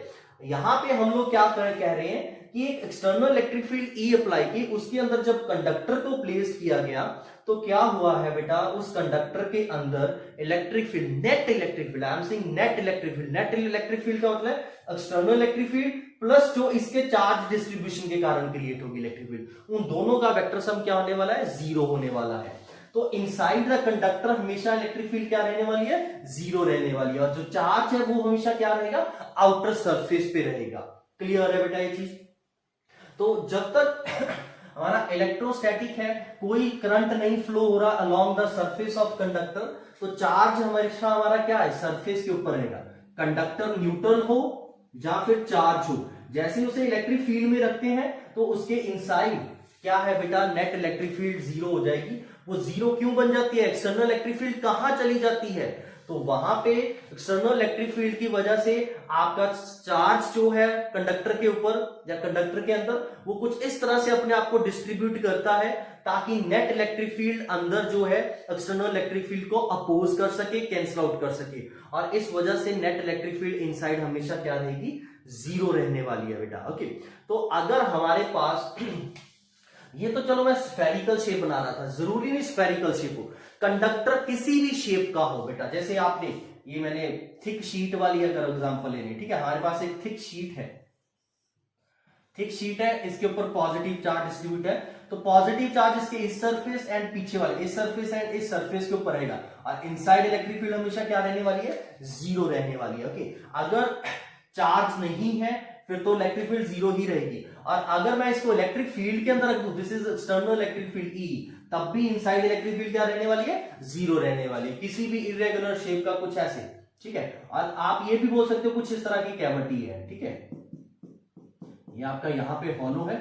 Speaker 1: यहां पे हम लोग क्या कह रहे हैं कि एक एक्सटर्नल इलेक्ट्रिक फील्ड ई अप्लाई की, उसके अंदर जब कंडक्टर को प्लेस किया गया तो क्या हुआ है बेटा, उस कंडक्टर के अंदर electric field, net electric field, I am saying net electric field, net electric field का मतलब एक्सटर्नल इलेक्ट्रिक फील्ड प्लस जो इसके चार्ज डिस्ट्रीब्यूशन के कारण क्रिएट होगी इलेक्ट्रिक फील्ड, उन दोनों का वेक्टर सम क्या होने वाला है, जीरो होने वाला है। तो इनसाइड द कंडक्टर हमेशा इलेक्ट्रिक फील्ड क्या रहने वाली है, जीरो रहने वाली है, और जो चार्ज है वो हमेशा क्या रहेगा, आउटर सरफेस पे रहेगा। क्लियर है बेटा ये चीज। तो जब तक हमारा इलेक्ट्रोस्टैटिक है, कोई करंट नहीं फ्लो हो रहा along the surface of conductor, तो चार्ज हमेशा हमारा क्या है, सरफेस के ऊपर रहेगा। कंडक्टर न्यूट्रल हो या फिर चार्ज हो, जैसे उसे इलेक्ट्रिक फील्ड में रखते हैं तो उसके इनसाइड क्या है बेटा, नेट इलेक्ट्रिक फील्ड जीरो हो जाएगी। वो जीरो क्यों बन जाती है, एक्सटर्नल इलेक्ट्रिक फील्ड कहां चली जाती है, तो वहां पे एक्सटर्नल इलेक्ट्रिक फील्ड की वजह से आपका चार्ज जो है कंडक्टर के ऊपर या कंडक्टर के अंदर, वो कुछ इस तरह से अपने आप को डिस्ट्रीब्यूट करता है ताकि नेट इलेक्ट्रिक फील्ड अंदर जो है एक्सटर्नल इलेक्ट्रिक फील्ड को अपोज कर सके, कैंसिल आउट कर सके, और इस वजह से नेट इलेक्ट्रिक फील्ड इनसाइड हमेशा क्या रहेगी, जीरो रहने वाली है बेटा। ओके, तो अगर हमारे पास ये तो चलो मैं स्फेरिकल शेप बना रहा था, जरूरी नहीं स्फेरिकल शेप हो, कंडक्टर किसी भी शेप का हो बेटा। जैसे आपने ये मैंने थिक शीट वाली अगर एग्जांपल लेनी, ठीक है, हमारे पास एक थिक शीट है, थिक शीट है, इसके ऊपर पॉजिटिव चार्ज डिस्ट्रीब्यूट है, तो पॉजिटिव चार्ज इसके इस सरफेस एंड पीछे वाले इस सरफेस एंड इस सरफेस के ऊपर रहेगा, और इनसाइड इलेक्ट्रिक फील्ड हमेशा क्या रहने वाली है, जीरो रहने वाली है। ओके, अगर चार्ज नहीं है फिर तो इलेक्ट्रिक फील्ड जीरो ही रहेगी, और अगर मैं इसको इलेक्ट्रिक फील्ड के अंदर रख दूं, this is external electric field ई, तब भी इनसाइड इलेक्ट्रिक फील्ड क्या रहने वाली है, जीरो रहने वाली है, किसी भी इरेगुलर शेप का कुछ ऐसे। ठीक है, और आप ये भी बोल सकते हो कुछ इस तरह की कैविटी है। ठीक है, ये आपका यहां पे हॉलो है,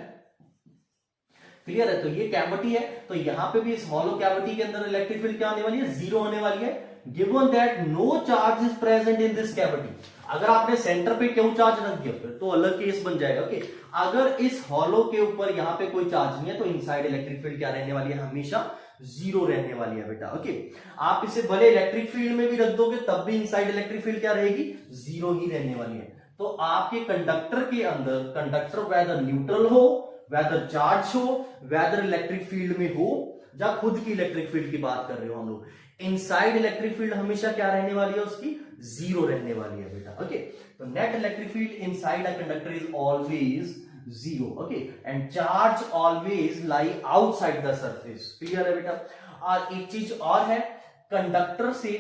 Speaker 1: क्लियर है, तो ये कैविटी है, तो यहां पे भी इस हॉलो कैविटी के अंदर इलेक्ट्रिक फील्ड क्या होने वाली है, जीरो होने वाली है, given that no charge is present in this cavity. अगर आपने सेंटर पे क्यों चार्ज रख दिया फिर तो अलग केस बन जाएगा। ओके, अगर इस हॉलो के ऊपर यहां पे कोई चार्ज नहीं है तो इनसाइड इलेक्ट्रिक फील्ड क्या रहने वाली है, हमेशा जीरो रहने वाली है बेटा। ओके, आप इसे भले इलेक्ट्रिक फील्ड में भी रख दोगे तब भी इनसाइड इलेक्ट्रिक फील्ड क्या रहेगी, जीरो ही रहने वाली है। तो आपके कंडक्टर के अंदर, कंडक्टर वेदर न्यूट्रल हो, वेदर चार्ज हो, वेदर इलेक्ट्रिक फील्ड में हो, या खुद की इलेक्ट्रिक फील्ड की बात कर रहे हो हम लोग, इनसाइड इलेक्ट्रिक फील्ड हमेशा क्या रहने वाली है, उसकी जीरो रहने वाली है बेटा। ओके, तो net electric field inside a conductor is always zero. Okay, and charge always lie outside the surface. Clear है बेटा। और एक चीज और है, कंडक्टर से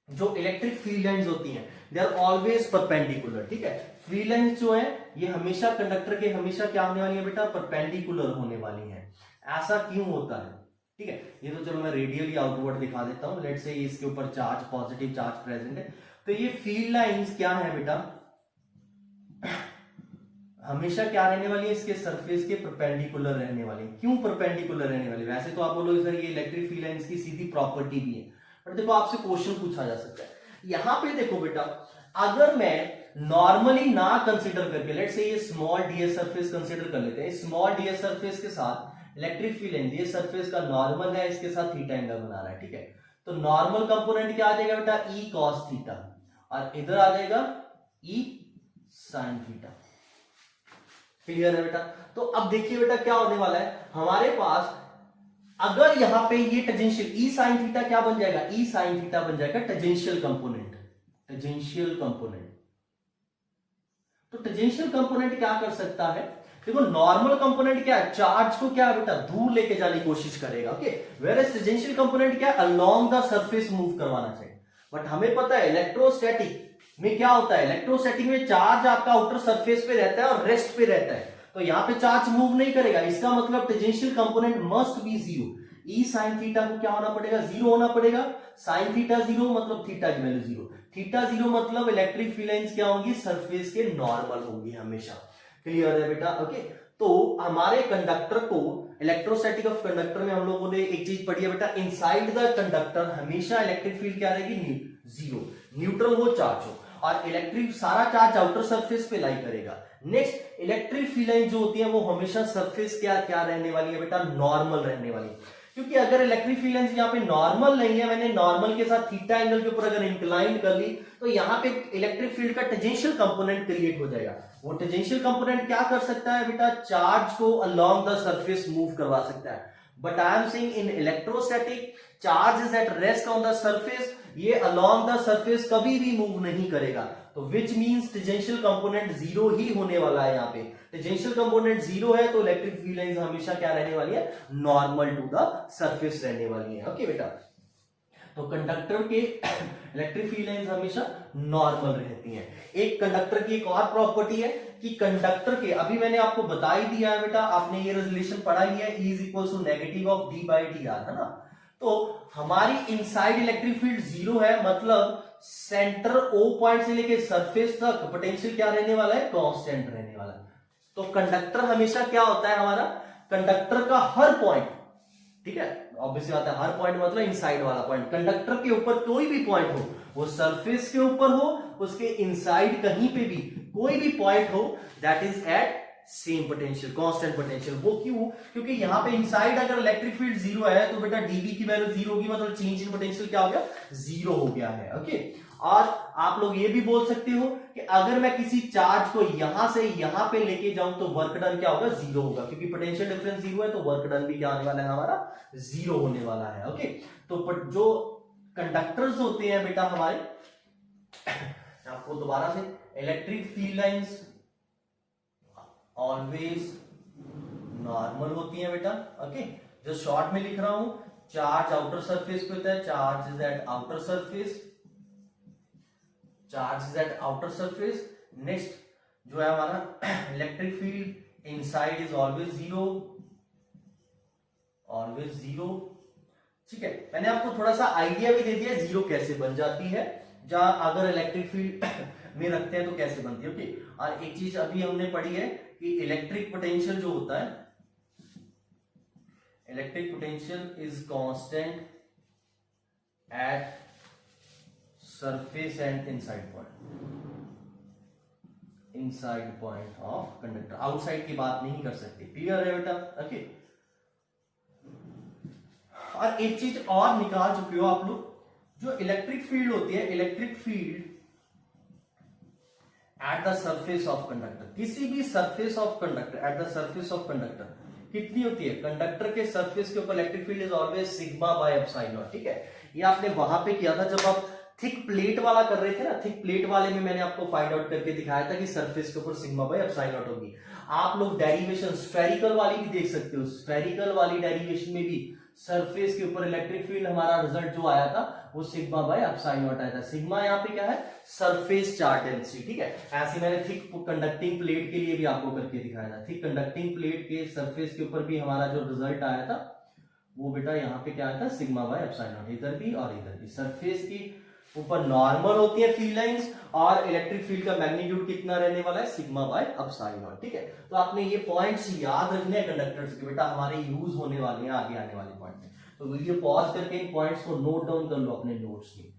Speaker 1: जो इलेक्ट्रिक फील्ड लाइंस होती हैं दे आर ऑलवेज परपेंडिकुलर। ठीक है, फील्ड लाइंस जो है ये हमेशा कंडक्टर के हमेशा क्या होने वाली है बेटा, परपेंडिकुलर होने वाली है। ऐसा क्यों होता है, ठीक है, ये तो चलो मैं रेडियली आउटवर्ड दिखा देता हूं। लेट्स से इसके ऊपर चार्ज, पॉजिटिव चार्ज प्रेजेंट है, तो ये फील्ड लाइंस क्या है बेटा, हमेशा क्या रहने वाली है, इसके सरफेस के परपेंडिकुलर रहने वाली। क्यों परपेंडिकुलर रहने वाली, वैसे तो आप बोलोगे सर ये इलेक्ट्रिक फील्ड लाइंस की सीधी प्रॉपर्टी भी है, बट देखो आपसे क्वेश्चन पूछा जा सकता है। यहां पे देखो बेटा, अगर मैं नॉर्मली ना कंसीडर करके, लेट्स से ये स्मॉल डीएस सरफेस कंसीडर कर लेते हैं, स्मॉल डीएस सरफेस के साथ इलेक्ट्रिक फील्ड लाइन, ये सरफेस का नॉर्मल है, इसके साथ थीटा एंगल बना रहा है। ठीक है, तो नॉर्मल कंपोनेंट क्या आ जाएगा बेटा, ई कॉस थीटा, और इधर आ जाएगा ई साइन थीटा। क्लियर है बेटा। तो अब देखिए बेटा क्या होने वाला है, हमारे पास अगर यहां पे ये टेंजेंशियल ई साइन थीटा क्या बन जाएगा, ई साइन थीटा बन जाएगा टेंजेंशियल कंपोनेंट, टेंजेंशियल कंपोनेंट। तो टेंजेंशियल कंपोनेंट क्या कर सकता है, देखो नॉर्मल कंपोनेंट क्या है, चार्ज को क्या है बेटा, दूर लेके जाने की कोशिश करेगा। ओके, वेयरएज टेंजेंशियल कंपोनेंट क्या है, अलोंग द सरफेस मूव करवाना चाहिए। बट हमें पता है इलेक्ट्रोस्टैटिक में क्या होता है, इलेक्ट्रोस्टैटिक में चार्ज आपका आउटर सरफेस पे रहता है और रेस्ट पे रहता है, तो यहां पे चार्ज मूव नहीं करेगा, इसका मतलब tangential component must be zero. E sine theta को क्या होना पड़ेगा, जीरो होना पड़ेगा। साइन थीटा जीरो मतलब थीटा की वैल्यू जीरो, थीटा जीरो मतलब इलेक्ट्रिक फील्ड लाइंस क्या होंगी, सरफेस के नॉर्मल होंगी हमेशा। क्लियर है बेटा, ओके। तो हमारे कंडक्टर को, इलेक्ट्रोस्टैटिक ऑफ कंडक्टर में हम लोगों ने एक चीज पढ़ी है बेटा, इनसाइड द कंडक्टर हमेशा इलेक्ट्रिक फील्ड क्या रहेगी, जीरो, न्यूट्रल हो चार्ज हो, और इलेक्ट्रिक सारा चार्ज आउटर सरफेस पे लाई करेगा। नेक्स्ट इलेक्ट्रिक फील्ड लाइन जो होती है वो हमेशा सरफेस क्या क्या रहने वाली है बेटा, नॉर्मल रहने वाली है। क्योंकि अगर इलेक्ट्रिक फील्ड लाइंस यहाँ पे नॉर्मल नहीं है, मैंने नॉर्मल के साथ थीटा एंगल के ऊपर अगर इंक्लाइन कर ली, तो यहाँ पे इलेक्ट्रिक फील्ड का टेंजेंशियल कंपोनेंट क्रिएट हो जाएगा। वो टेंजेंशियल कंपोनेंट क्या कर सकता है बेटा, चार्ज को अलोंग द सरफेस मूव करवा सकता है। But I am saying in electrostatic charge is at rest on the surface, ये अलोंग द सरफेस कभी भी मूव नहीं करेगा। तो which means tangential component zero ही होने वाला है। यहाँ पे टेंजेंशियल कंपोनेंट जीरो है तो इलेक्ट्रिक फील्ड लाइंस हमेशा क्या रहने वाली है, नॉर्मल टू द सरफेस रहने वाली है। ओके बेटा, तो कंडक्टर के इलेक्ट्रिक फील्ड लाइंस हमेशा नॉर्मल रहती हैं। एक कंडक्टर की एक और प्रॉपर्टी है कि कंडक्टर के, अभी मैंने आपको बता ही दिया है बेटा, आपने ये रिलेशन पढ़ा ही है, E is equal to negative of d by d r, है ना। तो हमारी इनसाइड इलेक्ट्रिक फील्ड जीरो है, मतलब सेंटर O पॉइंट से लेके सरफेस तक पोटेंशियल क्या रहने वाला है, कांस्टेंट रहने वाला है। तो कंडक्टर हमेशा क्या होता है हमारा, कंडक्टर का हर पॉइंट, ठीक है, ऑब्वियसली बात है, हर पॉइंट मतलब इनसाइड वाला पॉइंट, कंडक्टर के ऊपर कोई भी पॉइंट हो, वो सरफेस के ऊपर हो, उसके इनसाइड कहीं पे भी कोई भी पॉइंट हो, that is at same potential, constant potential. वो क्यों, क्योंकि यहाँ पे इनसाइड अगर इलेक्ट्रिक फील्ड जीरो है तो बेटा डीवी की वैल्यू जीरो होगी, मतलब चेंज इन पोटेंशियल क्या हो गया, जीरो हो गया है। ओके, और आप लोग ये भी बोल सकते हो कि अगर मैं किसी चार्ज को यहां से यहां पे लेके जाऊं तो वर्क डन क्या होगा, जीरो होगा, क्योंकि पोटेंशियल डिफरेंस जीरो है तो वर्क डन भी क्या होने वाला है हमारा, जीरो होने वाला है। ओके, तो जो कंडक्टर्स होते हैं बेटा हमारे, आपको दोबारा से, electric field lines always normal होती है बेटा। ओके, जो शॉर्ट में लिख रहा हूं, चार्ज आउटर सरफेस पे होता है, charge is eight outer surface, charge is eight outer surface. Next जो है हमारा electric field inside is always zero, always zero. ठीक है, मैंने आपको थोड़ा सा आइडिया भी दे दिया जीरो कैसे बन जाती है, जहां अगर इलेक्ट्रिक फील्ड में रखते हैं तो कैसे बनती है। ओके, और एक चीज अभी हमने पढ़ी है कि इलेक्ट्रिक पोटेंशियल जो होता है, electric potential is constant at surface and inside point, inside point of conductor, outside की बात नहीं कर सकते। क्लियर है बेटा, ओके। और एक चीज और निकाल चुके हो आप लोग, जो इलेक्ट्रिक फील्ड होती है, electric field at the surface of conductor, किसी भी surface of conductor, at the surface of conductor कितनी होती है, कंडक्टर के सरफेस के ऊपर electric field is always sigma by epsilon naught. ठीक है, ये आपने वहां पे किया था जब आप थिक प्लेट वाला कर रहे थे ना, थिक प्लेट वाले में मैंने आपको फाइंड आउट करके दिखाया था कि सरफेस के ऊपर सिग्मा बाय एप्सिलॉन नॉट होगी। आप लोग डेरिवेशन स्फेरिकल वाली भी देख सकते हो, स्फेरिकल वाली डेरिवेशन में भी सरफेस के ऊपर इलेक्ट्रिक फील्ड हमारा रिजल्ट जो आया था वो सिग्मा बाय एप्सिलॉन नॉट आया था। सिग्मा यहाँ पे क्या है, सरफेस चार्ज डेंसिटी। ठीक है, ऐसे मैंने थिक कंडक्टिंग प्लेट के लिए भी आपको करके दिखाया था, थिक कंडक्टिंग प्लेट के सरफेस के ऊपर भी हमारा जो रिजल्ट आया था वो बेटा यहाँ पे क्या आया था, सिग्मा बाय एप्सिलॉन नॉट, इधर भी और इधर भी। सरफेस की ऊपर नॉर्मल होती है फील्ड लाइंस, और इलेक्ट्रिक फील्ड का मैग्नीट्यूड कितना रहने वाला है, सिग्मा बाय एप्सिलॉन नॉट। ठीक है, तो आपने ये पॉइंट्स याद रखने हैं कंडक्टर्स के बेटा, हमारे यूज होने वाले हैं आगे आने वाले पॉइंट में। तो वीडियो पॉज करके इन पॉइंट्स को नोट डाउन कर लो अपने नोट्स में।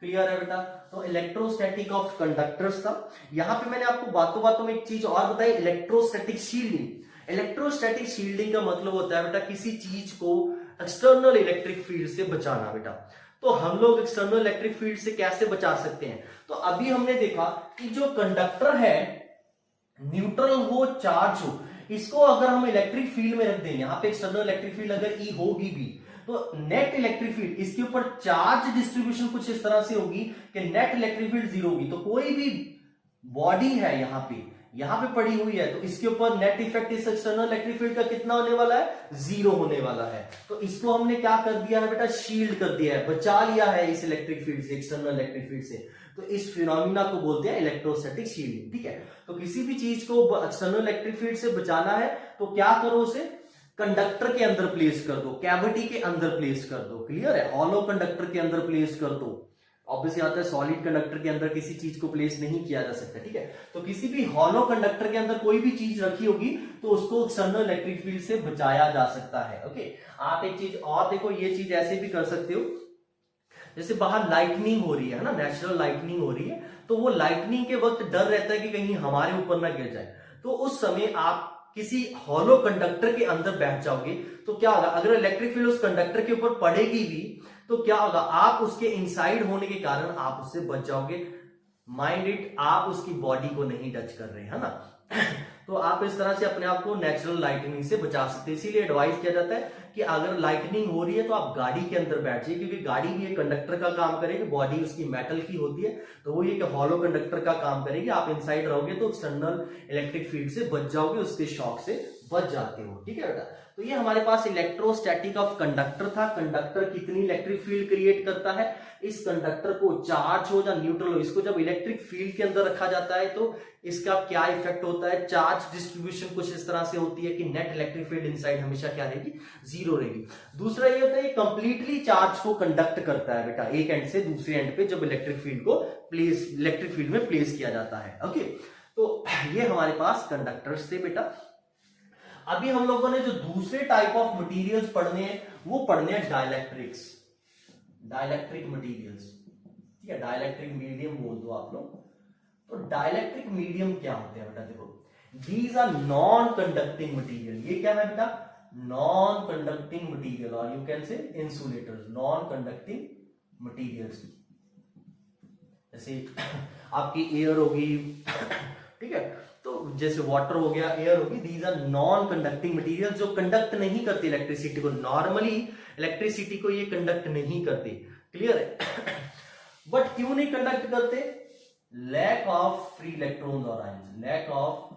Speaker 1: क्लियर है बेटा, तो इलेक्ट्रोस्टैटिक ऑफ कंडक्टर्स था। यहां पे मैंने आपको बातों बातों में एक चीज और बताई, इलेक्ट्रोस्टैटिक शील्डिंग। इलेक्ट्रोस्टैटिक शील्डिंग का मतलब होता है बेटा किसी चीज को एक्सटर्नल इलेक्ट्रिक फील्ड से बचाना बेटा। तो हम लोग एक्सटर्नल इलेक्ट्रिक फील्ड से कैसे बचा सकते हैं, तो अभी हमने देखा कि जो कंडक्टर है न्यूट्रल हो चार्ज हो, इसको अगर हम इलेक्ट्रिक फील्ड में रख दें, यहां पे एक्सटर्नल इलेक्ट्रिक फील्ड अगर ई होगी भी, तो नेट इलेक्ट्रिक फील्ड इसके ऊपर चार्ज डिस्ट्रीब्यूशन कुछ इस तरह से होगी कि नेट इलेक्ट्रिक फील्ड जीरो होगी। तो कोई भी बॉडी है यहां पे पड़ी हुई है, तो इसके ऊपर नेट इफेक्ट इस एक्सटर्नल इलेक्ट्रिक फील्ड का कितना होने वाला है, जीरो होने वाला है। तो इसको हमने क्या कर दिया है बेटा, शील्ड कर दिया है, बचा लिया है इस इलेक्ट्रिक फील्ड से, एक्सटर्नल इलेक्ट्रिक फील्ड से। तो इस फिनोमिना को बोलते हैं इलेक्ट्रोस्टैटिक शील्डिंग। ठीक है, तो किसी भी चीज को एक्सटर्नल इलेक्ट्रिक फील्ड से बचाना है तो क्या करो, उसे कंडक्टर के अंदर प्लेस कर दो, कैविटी के अंदर प्लेस कर दो, क्लियर है, हॉलो कंडक्टर के अंदर प्लेस कर दो। ऑब्वियसली आता है सॉलिड कंडक्टर के अंदर किसी चीज को प्लेस नहीं किया जा सकता, ठीक है। तो किसी भी हॉलो कंडक्टर के अंदर कोई भी चीज रखी होगी तो उसको एक्सटर्नल इलेक्ट्रिक फील्ड से बचाया जा सकता है। ओके, आप एक चीज और देखो, ये चीज ऐसे भी कर सकते हो, जैसे बाहर लाइटनिंग हो रही है ना, नेचुरल लाइटनिंग हो रही है, तो वो लाइटनिंग के वक्त डर रहता है कि कहीं हमारे ऊपर ना गिर जाए, तो उस समय आप किसी हॉलो कंडक्टर के अंदर बैठ जाओगे तो क्या होगा, अगर इलेक्ट्रिक फील्ड उस कंडक्टर के ऊपर पड़ेगी भी तो क्या होगा, आप उसके इनसाइड होने के कारण आप उससे बच जाओगे। माइंड इट, आप उसकी बॉडी को नहीं टच कर रहे, है ना। तो आप इस तरह से अपने आप को नेचुरल लाइटनिंग से बचा सकते हैं। इसीलिए एडवाइस किया जाता है कि अगर लाइटनिंग हो रही है तो आप गाड़ी के अंदर बैठ जाइए, क्योंकि गाड़ी भी एक कंडक्टर का काम करेगी, बॉडी उसकी मेटल की होती है, तो वो ये कि हॉलो कंडक्टर का काम करेगी। आप इनसाइड रहोगे तो एक्सटर्नल इलेक्ट्रिक फील्ड से बच जाओगे, उसके शॉक से बच जाते हो, ठीक है बेटा। तो ये हमारे पास इलेक्ट्रोस्टैटिक ऑफ कंडक्टर था। कंडक्टर कितनी इलेक्ट्रिक फील्ड क्रिएट करता है, इस कंडक्टर को चार्ज हो या न्यूट्रल हो, इसको जब इलेक्ट्रिक फील्ड के अंदर रखा जाता है तो इसका क्या इफेक्ट होता है, चार्ज डिस्ट्रीब्यूशन कुछ इस तरह से होती है कि नेट इलेक्ट्रिक फील्ड इनसाइड हमेशा क्या रहेगी, जीरो रहेगी। दूसरा ये होता है ये कंप्लीटली चार्ज को कंडक्ट करता है बेटा, एक एंड से दूसरे एंड पे जब इलेक्ट्रिक फील्ड को इलेक्ट्रिक फील्ड में प्लेस किया जाता है। ओके, तो ये हमारे पास कंडक्टर्स थे बेटा। अभी हम लोगों ने जो दूसरे टाइप ऑफ मटेरियल्स पढ़ने हैं वो पढ़ने हैं डाइलेक्ट्रिक्स, डाइलेक्ट्रिक मटेरियल्स, ठीक है, डाइलेक्ट्रिक मीडियम बोल दो आप लोग। तो डाइलेक्ट्रिक मीडियम क्या होते हैं बेटा, देखो, these are non conducting material. ये क्या है बेटा, नॉन कंडक्टिंग मटेरियल, और you can say insulators, non conducting materials. जैसे आपकी एयर होगी, ठीक है, तो जैसे वाटर हो गया, एयर होगी, these are non conducting material, जो कंडक्ट नहीं करती इलेक्ट्रिसिटी को। नॉर्मली इलेक्ट्रिसिटी को ये कंडक्ट नहीं करती, क्लियर है। बट क्यों नहीं कंडक्ट करते, लैक ऑफ फ्री इलेक्ट्रॉन्स और ions, lack of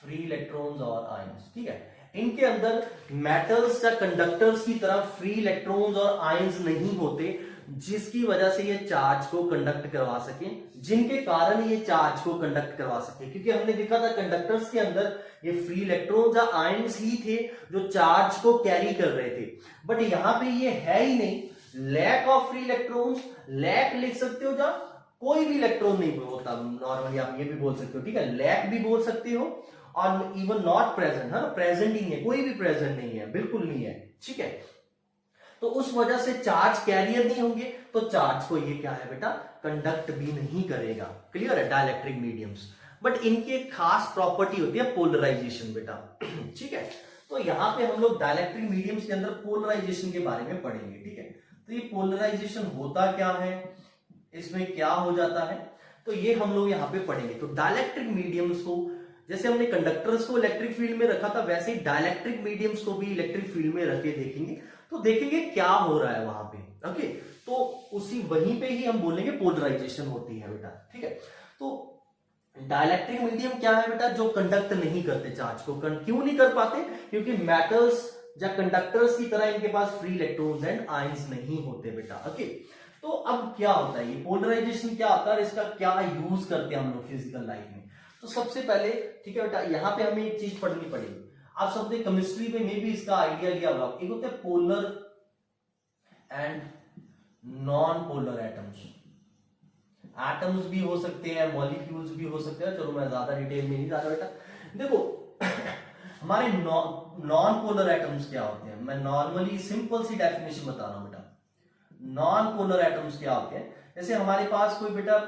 Speaker 1: free electrons और आयंस, ठीक है। इनके अंदर मेटल्स या कंडक्टर्स की तरह फ्री इलेक्ट्रॉन्स और आयंस नहीं होते, जिसकी वजह से ये चार्ज को कंडक्ट करवा सके, जिनके कारण ये चार्ज को कंडक्ट करवा सके। क्योंकि हमने देखा था कंडक्टर्स के अंदर ये फ्री इलेक्ट्रॉन्स या आयंस ही थे जो चार्ज को कैरी कर रहे थे, बट यहां पे ये है ही नहीं। Lack of free electrons, lack लिख सकते हो, जहां कोई भी इलेक्ट्रॉन नहीं होता, नॉर्मली आप ये भी बोल सकते हो, ठीक है, लैक भी बोल सकते हो, और इवन नॉट प्रेजेंट, है ना, प्रेजेंट ही नहीं है, कोई भी प्रेजेंट नहीं है, बिल्कुल नहीं है, ठीक है। तो उस वजह से चार्ज कैरियर नहीं होंगे, तो चार्ज को ये क्या है बेटा, कंडक्ट भी नहीं करेगा, क्लियर है, डाइलेक्ट्रिक मीडियम्स। बट इनकी एक खास प्रॉपर्टी होती है पोलराइजेशन बेटा, ठीक है। तो यहां पे हम लोग डाइलेक्ट्रिक मीडियम्स के अंदर पोलराइजेशन के बारे में पढ़ेंगे, ठीक है। तो ये पोलराइजेशन होता क्या है, इसमें क्या हो जाता है, तो ये हम लोग यहाँ पे पढ़ेंगे। तो डाइलेक्ट्रिक मीडियम्स को, जैसे हमने कंडक्टर्स को इलेक्ट्रिक फील्ड में रखा था, वैसे ही डाइलेक्ट्रिक मीडियम्स को भी इलेक्ट्रिक फील्ड में रखे देखेंगे, तो देखेंगे क्या हो रहा है वहां पे। ओके, तो उसी वहीं पे ही हम बोलेंगे पोलराइजेशन होती है बेटा, ठीक है। तो डाइलेक्ट्रिक मीडियम क्या है बेटा, जो कंडक्ट नहीं करते चार्ज को। क्यों नहीं कर पाते, क्योंकि मेटल्स या कंडक्टर्स की तरह इनके पास फ्री इलेक्ट्रॉन्स एंड आयंस नहीं होते बेटा। ओके, तो अब क्या होता है, ये पोलराइजेशन क्या होता है, इसका क्या यूज करते हैं हम लोग फिजिकल लाइफ में। तो सबसे पहले, ठीक है बेटा, यहां पे हमें एक चीज पढ़नी पड़ेगी। आप सबने केमिस्ट्री में भी इसका आइडिया लिया होगा, एक होते हैं polar and non polar atoms. Atoms भी हो सकते हैं, मॉलिक्यूल्स भी हो सकते हैं, चलो मैं ज्यादा डिटेल में नहीं जा रहा बेटा। देखो हमारे नॉन पोलर एटम्स क्या होते हैं, मैं नॉर्मली सिंपल सी डेफिनेशन बता रहा हूं बेटा। नॉन पोलर एटम्स क्या होते हैं, जैसे हमारे पास कोई बेटा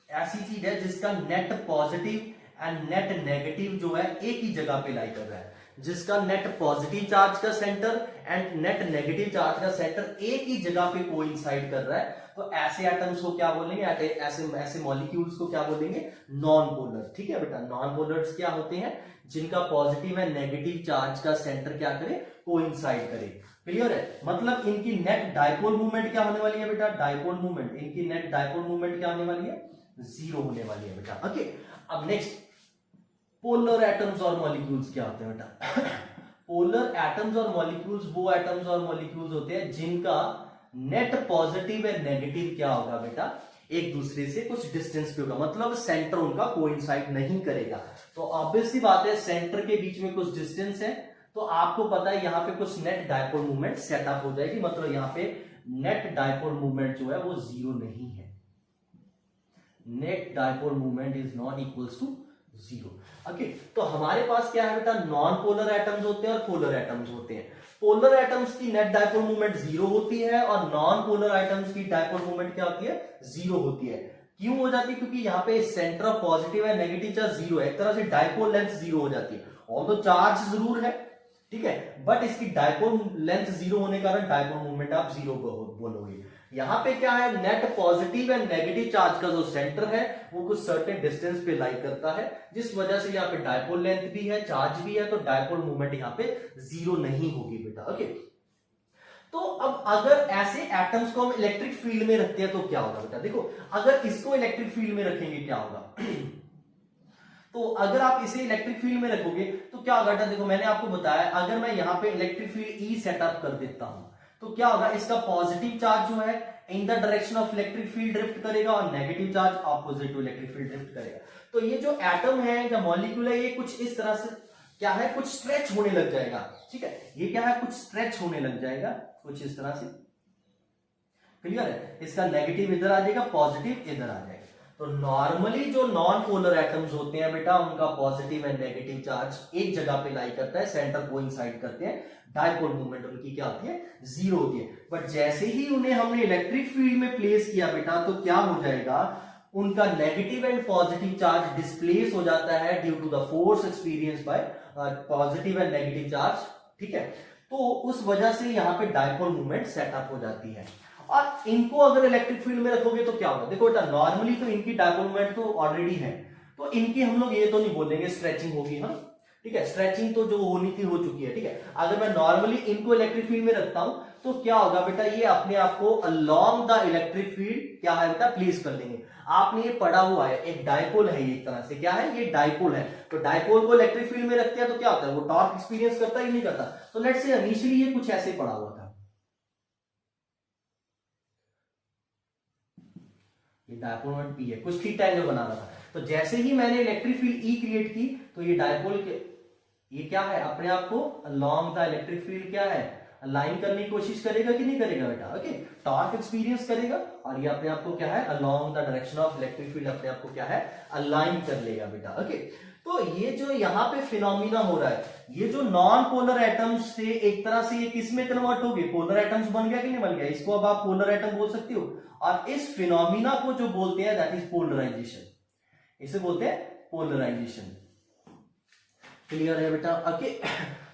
Speaker 1: ऐसी चीज है जिसका net positive and net negative जो है एक ही जगह पे लाई कर रहा है, जिसका नेट पॉजिटिव चार्ज का centre and net negative charge का सेंटर एक ही जगह पे कोइंसाइड कर रहा है, तो ऐसे एटम्स को क्या बोलेंगे, ऐसे मॉलिक्यूल्स को क्या बोलेंगे, नॉन पोलर, ठीक है बेटा। नॉन पोलर्स क्या होते हैं, जिनका पॉजिटिव एंड नेगेटिव चार्ज का सेंटर क्या करे, कोइंसाइड करे, क्लियर है। मतलब इनकी नेट डाइपोल मूवमेंट क्या होने वाली है बेटा, डाइपोल मूवमेंट, इनकी नेट डाइपोल मूवमेंट क्या होने वाली है, जीरो होने वाली है बेटा। ओके, अब नेक्स्ट पोलर एटम्स और मॉलिक्यूल्स क्या होते हैं बेटा। पोलर एटम्स और मॉलिक्यूल्स वो एटम्स और मॉलिक्यूल्स होते हैं जिनका नेट पॉजिटिव एंड नेगेटिव क्या होगा बेटा, एक दूसरे से कुछ डिस्टेंस पे होगा, मतलब सेंटर उनका कोइंसाइड नहीं करेगा। तो ऑब्वियस सी बात है सेंटर के बीच में कुछ डिस्टेंस है, तो आपको पता है यहाँ पे कुछ नेट डायपोल मूवमेंट सेटअप हो जाएगी, मतलब यहाँ पे नेट डायपोल मूवमेंट जो है वो जीरो नहीं है। Net dipole movement is not equals to zero. Okay, तो हमारे पास क्या है बेटा, नॉन पोलर एटम्स होते हैं और पोलर एटम्स होते हैं। पोलर एटम्स की नेट डायपोल मूवमेंट जीरो होती है और नॉन पोलर एटम्स की डायपोल मूवमेंट क्या होती है, जीरो होती है। क्यों हो जाती है, क्योंकि यहाँ पे सेंटर ऑफ पॉजिटिव है, नेगेटिव चार्ज जीरो है, एक तरह से डायपोल लेंथ जीरो हो जाती है। और तो चार्ज जरूर है, ठीक है, बट इसकी डायपोल लेंथ जीरो होने के कारण डायपोल मूवमेंट आप जीरो बोलोगे। यहां पे क्या है, net positive and negative charge का जो सेंटर है वो कुछ सर्टेन डिस्टेंस पे लाई करता है, जिस वजह से यहाँ पे डायपोल लेंथ भी है, चार्ज भी है, तो डायपोल मूवमेंट यहाँ पे जीरो नहीं होगी बेटा। ओके, तो अब अगर ऐसे एटम्स को हम इलेक्ट्रिक फील्ड में रखते हैं तो क्या होगा बेटा, देखो अगर इसको इलेक्ट्रिक फील्ड में रखेंगे क्या होगा तो अगर आप इसे इलेक्ट्रिक फील्ड में रखोगे तो क्या होगा बेटा, देखो मैंने आपको बताया अगर मैं यहाँ पे इलेक्ट्रिक फील्ड ई सेटअप कर देता हूं तो क्या होगा, इसका पॉजिटिव चार्ज जो है in the direction of electric field drift करेगा और negative charge opposite to electric field drift करेगा। तो ये जो एटम है या मॉलिक्यूल है ये कुछ इस तरह से क्या है, कुछ स्ट्रेच होने लग जाएगा, ठीक है, ये क्या है, कुछ स्ट्रेच होने लग जाएगा कुछ इस तरह से। क्लियर है, इसका नेगेटिव इधर आ जाएगा, पॉजिटिव इधर आ जाएगा। तो नॉर्मली जो नॉन पोलर एटम्स होते हैं बेटा उनका पॉजिटिव एंड नेगेटिव चार्ज एक जगह पे लाई करता है, सेंटर कोइंसाइड करते हैं, डायपोल मूवमेंट उनकी क्या होती है, जीरो होती है। बट जैसे ही उन्हें हमने इलेक्ट्रिक फील्ड में प्लेस किया बेटा तो क्या हो जाएगा, उनका negative and positive charge displace हो जाता है due to the force experience by positive and negative charge, ठीक है। तो उस वजह से यहां पे डायपोल मूवमेंट सेटअप हो जाती है। और इनको अगर इलेक्ट्रिक फील्ड में रखोगे तो क्या होगा, देखो बेटा नॉर्मली तो इनकी डायपोल मूवमेंट तो ऑलरेडी है, तो इनकी हम लोग ये तो नहीं बोलेंगे स्ट्रेचिंग होगी, हाँ ठीक है, स्ट्रेचिंग तो जो होनी थी हो चुकी है, ठीक है। अगर मैं नॉर्मली इनको इलेक्ट्रिक फील्ड में रखता हूं तो क्या होगा बेटा, ये अपने आप को अलोंग द इलेक्ट्रिक फील्ड क्या है बेटा, प्लेस कर लेंगे। आपने ये पढ़ा हुआ है, एक डायपोल है ये, एक तरह से क्या है, ये डायपोल है। तो डायपोल को इलेक्ट्रिक फील्ड में रखते हैं तो क्या होता है, वो टॉर्क एक्सपीरियंस करता है कि नहीं करता। तो लेट्स से इनिशियली ये कुछ ऐसे पड़ा हुआ था, ये डायपोल मोमेंट पी है, कुछ थीटा एंगल बना रहा था। तो जैसे ही मैंने इलेक्ट्रिक फील्ड ई क्रिएट की तो ये डायपोल के ये क्या है, अपने आप को अलोंग द इलेक्ट्रिक फील्ड क्या है, अलाइन करने की कोशिश करेगा कि नहीं करेगा बेटा, ओके, टॉर्क एक्सपीरियंस करेगा और ये अपने आप को क्या है, along the direction of electric field अपने आप को क्या है, अलाइन कर लेगा बेटा। ओके, तो ये जो यहाँ पे फिनोमिना हो रहा है, ये जो नॉन पोलर एटम्स से एक तरह से ये किस में कन्वर्ट हो गए, पोलर एटम्स बन गया कि नहीं बन गया, इसको अब आप पोलर एटम बोल सकते हो। और इस फिनोमिना को जो बोलते हैं दैट इज पोलराइजेशन, इसे बोलते हैं पोलराइजेशन। क्लियर है बेटा, ओके।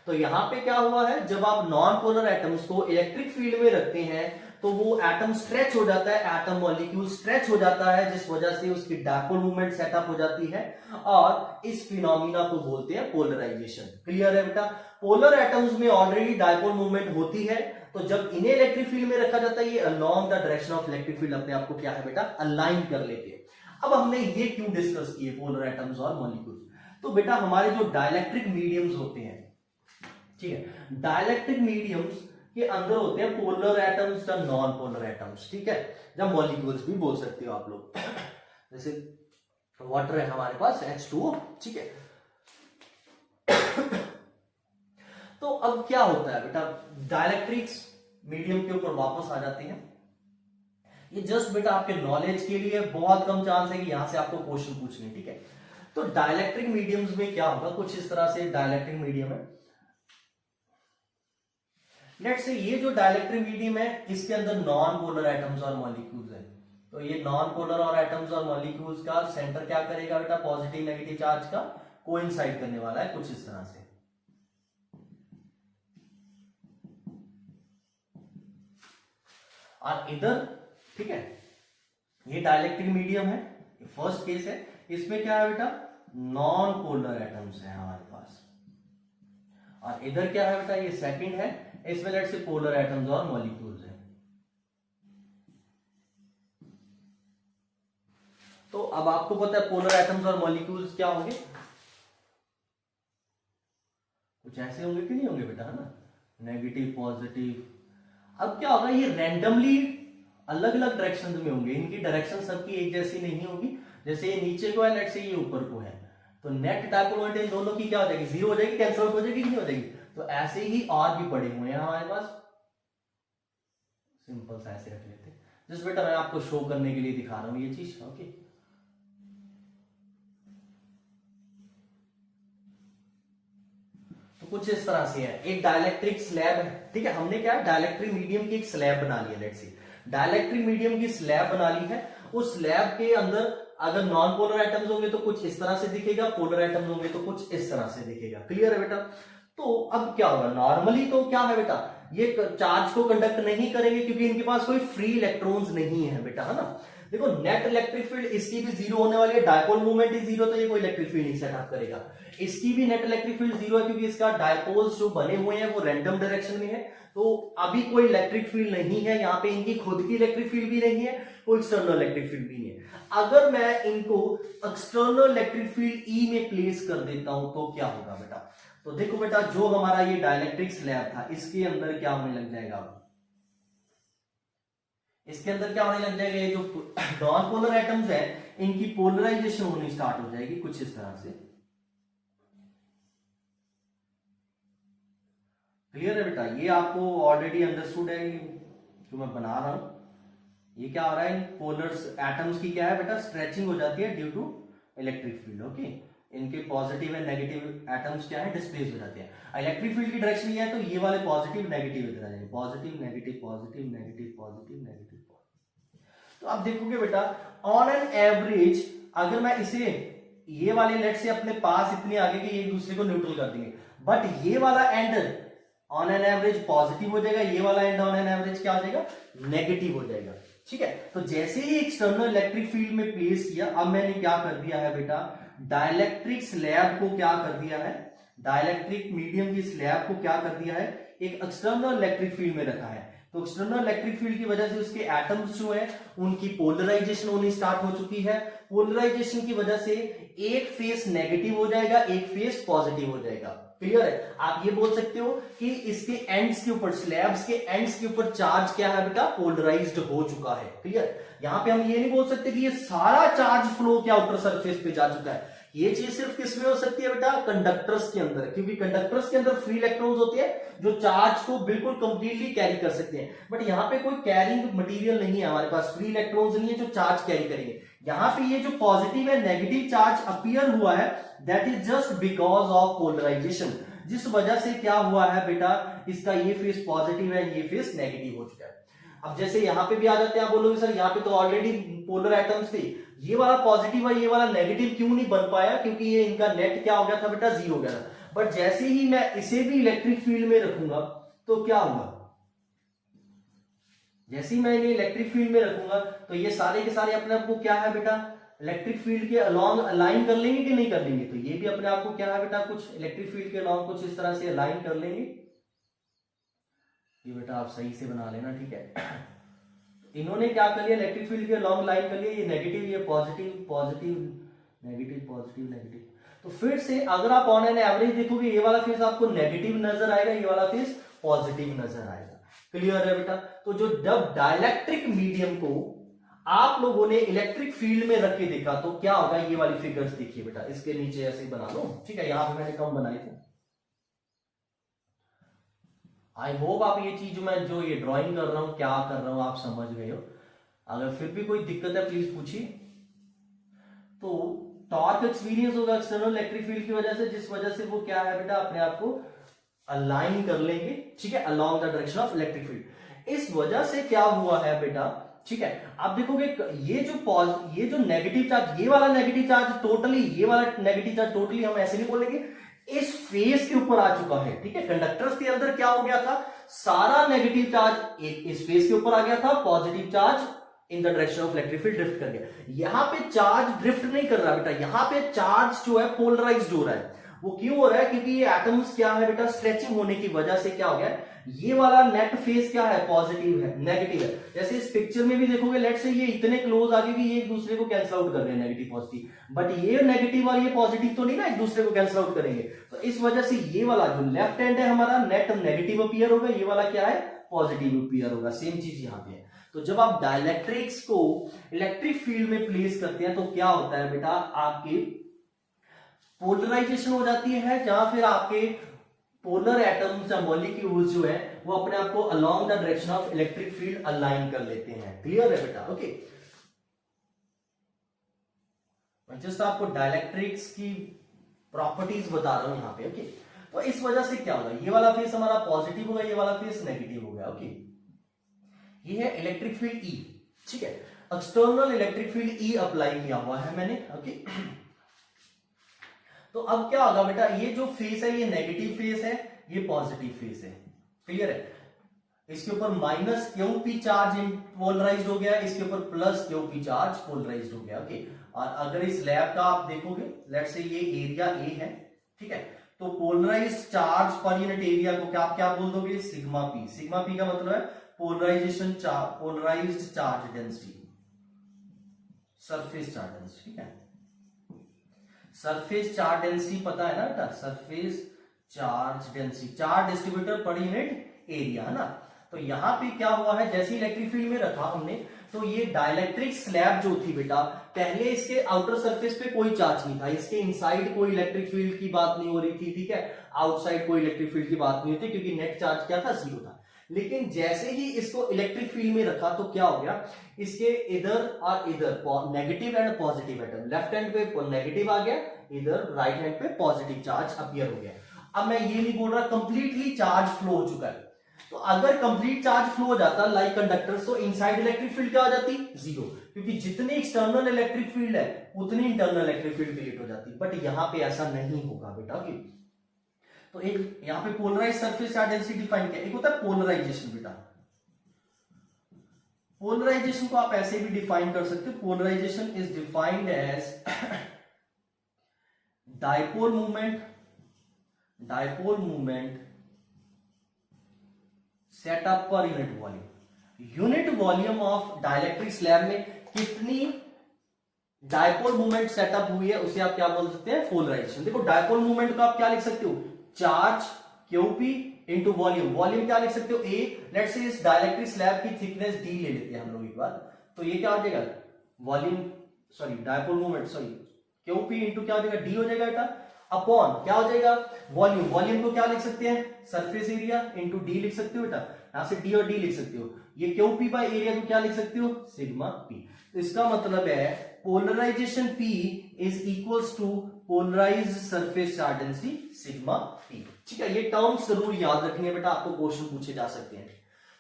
Speaker 1: तो यहां पे क्या हुआ है, जब आप नॉन पोलर एटम्स को इलेक्ट्रिक फील्ड में रखते हैं तो वो एटम स्ट्रेच हो जाता है, एटम मॉलिक्यूल स्ट्रेच हो जाता है, जिस वजह से उसकी डायपोल मूवमेंट सेटअप हो जाती है और इस फिनोमिना को बोलते हैं पोलराइजेशन। क्लियर है बेटा, पोलर एटम्स में ऑलरेडी डायपोल मूवमेंट होती है, तो जब इन्हें इलेक्ट्रिक फील्ड में रखा जाता है ये along the direction of electric field अपने आप को क्या है बेटा, अलाइन कर लेते हैं। अब हमने ये क्यों डिस्कस किए पोलर एटम्स और मॉलिक्यूल्स, तो बेटा हमारे जो डाइलेक्ट्रिक मीडियम्स होते हैं, ठीक है, डाइलेक्ट्रिक मीडियम्स के अंदर होते हैं पोलर एटम्स या नॉन पोलर एटम्स, ठीक है, या मॉलिक्यूल्स भी बोल सकते हो आप लोग। जैसे वाटर है हमारे पास H2O, ठीक है। तो अब क्या होता है बेटा, डाइलेक्ट्रिक्स मीडियम के ऊपर वापस आ जाते हैं। ये जस्ट बेटा आपके नॉलेज के लिए, बहुत कम चांस है कि यहां से आपको क्वेश्चन पूछने, ठीक है। तो डाइलेक्ट्रिक मीडियम्स में क्या होगा, कुछ इस तरह से डाइलेक्ट्रिक मीडियम है। लेट्स से ये जो डाइलेक्ट्रिक मीडियम है इसके अंदर नॉन पोलर एटम्स और मॉलिक्यूल्स है, तो ये नॉन पोलर और एटम्स और मॉलिक्यूल्स का सेंटर क्या करेगा बेटा, पॉजिटिव नेगेटिव चार्ज का कोइंसाइड करने वाला है कुछ इस तरह से। और इधर, ठीक है, ये डाइलेक्ट्रिक मीडियम है, फर्स्ट केस है, इसमें क्या है बेटा, नॉन पोलर एटम्स है हमारे पास। और इधर क्या है बेटा, ये सेकंड है, इसमें लेट्स से पोलर एटम्स और मॉलिक्यूल्स है। तो अब आपको पता है पोलर एटम्स और मॉलिक्यूल्स क्या होंगे, कुछ ऐसे होंगे कि नहीं होंगे बेटा, है ना, नेगेटिव पॉजिटिव। अब क्या होगा, ये रैंडमली अलग अलग डायरेक्शन में होंगे, इनकी डायरेक्शन सबकी एक जैसी नहीं होगी। जैसे ये नीचे को है, लेट से ये ऊपर को है, तो नेट डाइपोल मोमेंट इन दोनों की क्या हो जाएगी, जीरो हो जाएगी, कैंसिल आउट हो जाएगी कि नहीं हो जाएगी। तो ऐसे ही और भी पड़े हुए हैं हमारे पास, सिंपल सा ऐसे रख लेते हैं। जस्ट बेटा मैं आपको शो करने के लिए दिखा रहा हूं ये चीज, ओके। तो कुछ इस तरह से है, एक डाइलेक्ट्रिक स्लैब है, ठीक है। हमने क्या डाइलेक्ट्रिक मीडियम की एक स्लैब बना ली है, लेट्स सी डाइलेक्ट्रिक मीडियम की स्लैब बना ली है। उस स्लैब के अंदर अगर नॉन पोलर एटम्स होंगे तो कुछ इस तरह से दिखेगा, पोलर एटम्स होंगे तो कुछ इस तरह से दिखेगा। क्लियर है बेटा। तो अब क्या होगा, नॉर्मली तो क्या है बेटा, ये चार्ज को कंडक्ट नहीं करेंगे क्योंकि इनके पास कोई फ्री इलेक्ट्रॉन्स नहीं है बेटा, है ना। देखो नेट इलेक्ट्रिक फील्ड इसकी भी जीरो होने वाली है, डायपोल मूवमेंट इज जीरो, तो ये कोई इलेक्ट्रिक फील्ड नहीं सेटअप करेगा। इसकी भी नेट इलेक्ट्रिक फील्ड जीरो है क्योंकि इसका डायपोल्स जो बने हुए हैं वो रैंडम डायरेक्शन में है, तो अभी कोई इलेक्ट्रिक फील्ड नहीं है यहाँ पे, इनकी खुद की इलेक्ट्रिक फील्ड भी नहीं है, कोई एक्सटर्नल इलेक्ट्रिक फील्ड भी नहीं है। अगर मैं इनको एक्सटर्नल इलेक्ट्रिक फील्ड ई में प्लेस कर देता हूं तो क्या होगा बेटा, तो देखो बेटा जो हमारा ये डाइलेक्ट्रिक स्लैब था इसके अंदर क्या होने लग जाएगा, इसके अंदर क्या होने लग जाएगा, ये जो नॉन पोलर एटम्स है इनकी पोलराइजेशन होनी स्टार्ट हो जाएगी कुछ इस तरह से। क्लियर है बेटा, ये आपको ऑलरेडी अंडरस्टूड है जो मैं बना रहा हूं। ये क्या हो रहा है, पोलर एटम्स की क्या है बेटा, स्ट्रेचिंग हो जाती है due to electric field, okay. इनके पॉजिटिव एंड नेगेटिव एटम्स क्या है, डिस्प्लेस हो जाते हैं। इलेक्ट्रिक फील्ड की डायरेक्शन ये है तो ये वाले पॉजिटिव नेगेटिव इधर आ जाएंगे, positive negative positive negative positive negative. तो आप देखोगे बेटा ऑन एन एवरेज अगर मैं इसे ये वाले लेट से अपने पास इतने आगे कि एक दूसरे को न्यूट्रल कर देंगे, बट ये वाला and on an average positive हो जाएगा, ये वाला एंड ऑन एन एवरेज क्या हो जाएगा, नेगेटिव हो जाएगा, ठीक है। तो जैसे ही एक्सटर्नल इलेक्ट्रिक फील्ड में प्लेस किया, अब मैंने क्या कर दिया है बेटा, डाइलेक्ट्रिक स्लैब को क्या कर दिया है, डाइलेक्ट्रिक मीडियम की स्लैब को क्या कर दिया है, एक एक्सटर्नल इलेक्ट्रिक फील्ड में रखा है। तो एक्सटर्नल इलेक्ट्रिक फील्ड की वजह से उसके एटम्स जो है उनकी पोलराइजेशन होनी स्टार्ट हो चुकी है। पोलराइजेशन की वजह से एक फेस नेगेटिव हो जाएगा, एक फेस पॉजिटिव हो जाएगा। क्लियर है। आप ये बोल सकते हो कि इसके एंड्स के ऊपर, स्लैब्स के एंड्स के ऊपर चार्ज क्या है बेटा, पोलराइज्ड हो चुका है। क्लियर। यहां पे हम ये नहीं बोल सकते कि ये सारा चार्ज फ्लो क्या आउटर सरफेस पे जा चुका है। ये चीज सिर्फ किसमें हो सकती है बेटा, कंडक्टर्स के अंदर, क्योंकि कंडक्टर्स के अंदर फ्री इलेक्ट्रॉन्स होते हैं जो चार्ज को बिल्कुल कंप्लीटली कैरी कर सकते हैं। बट यहाँ पे कोई कैरिंग मटेरियल नहीं है, हमारे पास फ्री इलेक्ट्रॉन्स नहीं है जो चार्ज कैरी करेंगे। यहाँ पे ये जो पॉजिटिव है नेगेटिव चार्ज अपीयर हुआ है, that is just because of polarisation, जिस वजह से क्या हुआ है बेटा, इसका ये फेस पॉजिटिव है, ये फेस नेगेटिव हो चुका है। अब जैसे यहां पे भी आ जाते हैं, आप बोलोगे सर यहाँ पे तो ऑलरेडी पोलर एटम्स थे, ये वाला पॉजिटिव है ये वाला नेगेटिव क्यों नहीं बन पाया, क्योंकि ये इनका नेट क्या हो गया था बेटा, जीरो हो गया था। बट जैसे ही मैं इसे भी इलेक्ट्रिक फील्ड में रखूंगा तो क्या होगा, जैसे ही मैं इन्हें इलेक्ट्रिक फील्ड में रखूंगा तो ये सारे के सारे अपने आप को क्या है बेटा, इलेक्ट्रिक फील्ड के अलॉन्ग अलाइन कर लेंगे कि नहीं कर लेंगे। तो ये भी अपने आप को क्या है बेटा, कुछ इलेक्ट्रिक फील्ड के अलॉन्ग कुछ इस तरह से अलाइन कर लेंगे। ये बेटा आप सही से बना लेना, ठीक है। इन्होंने क्या कर लिया, इलेक्ट्रिक फील्ड के अलॉन्ग लाइन कर लिया, ये नेगेटिव ये positive, positive negative positive negative. तो फिर से अगर आप ऑन एन एवरेज देखोगे, ये वाला फेस आपको नेगेटिव नजर आएगा, ये वाला फेस पॉजिटिव नजर आएगा। क्लियर है बेटा। तो जो जब डाइलेक्ट्रिक मीडियम को आप लोगों ने इलेक्ट्रिक फील्ड में रख के देखा तो क्या होगा, ये वाली फिगर्स देखिए बेटा, इसके नीचे ऐसे ही बना लो, ठीक है। यहां पे मैंने कम बनाए थे। आई होप आप ये चीज मैं जो ये ड्राइंग कर रहा हूं, क्या कर रहा हूं, आप समझ गए हो। अगर फिर भी कोई दिक्कत है प्लीज पूछिए। तो टॉर्क एक्सपीरियंस होगा एक्सटर्नल इलेक्ट्रिक फील्ड की वजह से, जिस वजह से वो क्या है बेटा, अपने आप को अलाइन कर लेंगे, ठीक है, along the direction of electric field. इस वजह से क्या हुआ है बेटा, ठीक है, आप देखोगे ये जो नेगेटिव चार्ज, ये वाला नेगेटिव चार्ज टोटली, ये वाला नेगेटिव चार्ज टोटली, हम ऐसे नहीं बोलेंगे, इस फेस के ऊपर आ चुका है, ठीक है। कंडक्टर्स के अंदर क्या हो गया था, सारा नेगेटिव चार्ज इस फेस के ऊपर आ गया था, positive charge in the direction of electric field drift कर गया। यहां पे चार्ज ड्रिफ्ट नहीं कर रहा बेटा, यहां पे चार्ज जो है पोलराइज्ड हो रहा है। वो क्यों हो रहा है, क्योंकि ये एटम्स क्या है बेटा, स्ट्रेचिंग होने की वजह से क्या हो गया, ये वाला नेट फेस क्या है, पॉजिटिव है, नेगेटिव है। जैसे इस पिक्चर में भी देखोगे, लेट से ये इतने क्लोज आ गए कि ये एक दूसरे को कैंसिल आउट कर रहे हैं, नेगेटिव पॉजिटिव, बट ये नेगेटिव और ये पॉजिटिव तो नहीं ना एक दूसरे को कैंसिल आउट करेंगे। तो इस वजह से ये वाला जो लेफ्ट हैंड है हमारा, नेट नेगेटिव अपीयर होगा, ये वाला क्या है, पॉजिटिव अपीयर होगा। सेम चीज यहाँ पे है। तो जब आप डाइलेक्ट्रिक्स को इलेक्ट्रिक फील्ड में प्लेस करते हैं तो क्या होता है बेटा, आपके पोलराइजेशन हो जाती है, जहां फिर आपके पोलर एटम्स या मॉलिक्यूल्स जो है वो अपने आप को along the direction of electric field align कर लेते हैं। क्लियर है बेटा? ओके, जस्ट आपको डाइलेक्ट्रिक्स की प्रॉपर्टीज बता रहा हूं यहां पे। ओके, तो इस वजह से क्या होगा, ये वाला फेस हमारा पॉजिटिव होगा, ये वाला फेस नेगेटिव हो गया। ओके, ये है इलेक्ट्रिक फील्ड ई, ठीक है, एक्सटर्नल इलेक्ट्रिक फील्ड ई अप्लाई किया हुआ है मैंने। ओके, तो अब क्या होगा बेटा, ये जो फेस है ये नेगेटिव फेस है, ये पॉजिटिव फेस है। क्लियर है? इसके ऊपर minus q p charge polarised हो गया, इसके ऊपर plus q p charge polarised हो गया। ओके, और अगर इस लैब का आप देखोगे, लेट्स से ये एरिया ए है, ठीक है, तो polarised charge per unit area को क्या आप क्या बोल दोगे, सिग्मा पी। सिग्मा पी का मतलब है polarisation charge, polarised charge density, surface charge density. ठीक है, सरफेस चार्ज डेंसिटी पता है ना बेटा, surface charge density, charge distributor per unit area, है ना। तो यहां पे क्या हुआ है, जैसे इलेक्ट्रिक फील्ड में रखा हमने, तो ये डाइलेक्ट्रिक स्लैब जो थी बेटा, पहले इसके आउटर सरफेस पे कोई चार्ज नहीं था, इसके इनसाइड कोई इलेक्ट्रिक फील्ड की बात नहीं हो रही थी, ठीक है, आउटसाइड कोई इलेक्ट्रिक फील्ड की बात नहीं होती, क्योंकि नेट चार्ज क्या था, जीरो था। लेकिन जैसे ही इसको इलेक्ट्रिक फील्ड में रखा तो क्या हो गया, इसके इधर और इधर negative and positive atom, left hand पे नेगेटिव आ गया, इधर राइट हैंड पे पॉजिटिव चार्ज अपीयर हो गया। अब मैं ये नहीं बोल रहा कंप्लीटली चार्ज फ्लो हो चुका है, तो अगर कंप्लीट चार्ज फ्लो हो जाता लाइक कंडक्टर, तो इनसाइड इलेक्ट्रिक फील्ड क्या हो जाती, जीरो, क्योंकि जितनी एक्सटर्नल इलेक्ट्रिक फील्ड है उतनी इंटरनल इलेक्ट्रिक फील्ड क्रिएट हो जाती। बट यहां पे ऐसा नहीं होगा बेटा। ओके, तो एक यहां पे polarise surface charge density define किया, एक होता है पोलराइजेशन बेटा। पोलराइजेशन को आप ऐसे भी डिफाइन कर सकते हो, polarisation is defined as dipole movement setup per unit volume. Unit volume of dielectric slab में कितनी डाइपोल मूवमेंट सेटअप हुई है उसे आप क्या बोल सकते हैं, पोलराइजेशन। देखो डाइपोल मूवमेंट को आप क्या लिख सकते हो, charge q p into volume. Volume क्या लिख सकते हो, ए। लेट्स से इस डाइलेक्ट्रिक स्लैब की थिकनेस डी ले लेते हैं हम लोग एक बार, तो ये क्या हो जाएगा, volume sorry dipole movement sorry q p into क्या हो जाएगा, डी हो जाएगा बेटा, अपॉन क्या हो जाएगा, वॉल्यूम। वॉल्यूम को क्या लिख सकते हैं, सरफेस एरिया इंटू डी लिख सकते हो बेटा, यहां से डी और डी लिख सकते हो। ये क्यू पी बाई एरिया को क्या लिख सकते हो, सिग्मा पी। तो इसका मतलब है polarisation p is equals to polarised surface charge density sigma p. ठीक है, ये टर्म्स जरूर याद रखनी है बेटा, आपको क्वेश्चन पूछे जा सकते हैं।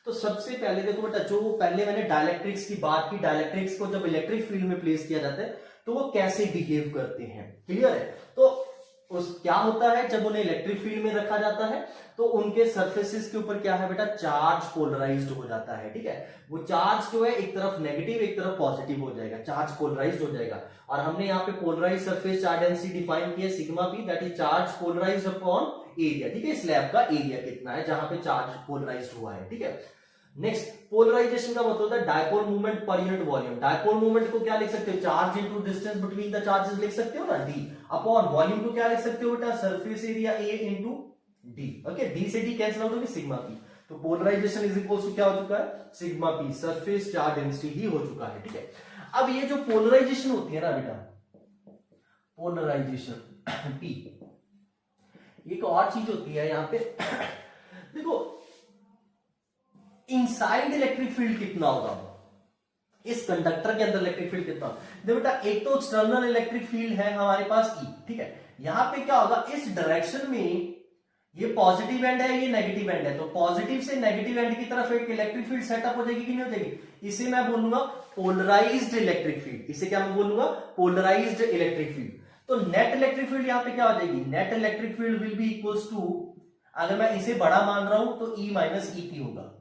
Speaker 1: तो सबसे पहले देखो बेटा, जो पहले मैंने डाइलेक्ट्रिक्स की बात की, डाइलेक्ट्रिक्स को जब इलेक्ट्रिक फील्ड में प्लेस किया जाता है तो वो कैसे बिहेव करते हैं। क्लियर है? तो उस क्या होता है, जब उन्हें इलेक्ट्रिक फील्ड में रखा जाता है तो उनके सरफेसेस के ऊपर क्या है बेटा, चार्ज पोलराइज्ड हो जाता है। ठीक है, वो चार्ज जो है एक तरफ नेगेटिव एक तरफ पॉजिटिव हो जाएगा, चार्ज पोलराइज्ड हो जाएगा। और हमने यहाँ पे polarized surface charge density define किया sigma P, that is charge polarized upon area. ठीक है, स्लैब का एरिया कितना है जहां पे चार्ज पोलराइज्ड हुआ है। ठीक है, नेक्स्ट पोलराइजेशन का मतलब होता है डाइपोल मूवमेंट पर यूनिट वॉल्यूम। डाइपोल मूवमेंट को क्या लिख सकते हो, charge into distance between the charges लिख सकते हो ना, डी, अपॉन वॉल्यूम को क्या लिख सकते हो बेटा, surface area A into D. Okay, D से डी कैंसिल आउट होगी, सिग्मा पी। तो पोलराइजेशन इज इक्वल टू क्या हो चुका है, sigma P, surface charge density ही हो चुका है। ठीक है, अब ये जो पोलराइजेशन होती है ना बेटा, पोलराइजेशन पी, एक और चीज होती है यहां पे देखो, इनसाइड इलेक्ट्रिक फील्ड कितना होगा, इस कंडक्टर के अंदर इलेक्ट्रिक फील्ड कितना होगा। देखो बेटा, एक तो एक्सटर्नल इलेक्ट्रिक फील्ड है हमारे पास ई। ठीक है, यहां पे क्या होगा, इस डायरेक्शन में ये पॉजिटिव एंड है, ये नेगेटिव एंड है, तो पॉजिटिव से नेगेटिव एंड की तरफ एक इलेक्ट्रिक फील्ड सेटअप हो जाएगी कि नहीं हो जाएगी। इसे मैं बोलूंगा पोलराइज्ड इलेक्ट्रिक फील्ड। इसे क्या मैं बोलूंगा, पोलराइज्ड इलेक्ट्रिक फील्ड। तो नेट इलेक्ट्रिक फील्ड यहां पे क्या हो जाएगी, net electric field will be equals to, अगर मैं इसे बड़ा मान रहा हूं तो ई माइनस ई पी होगा।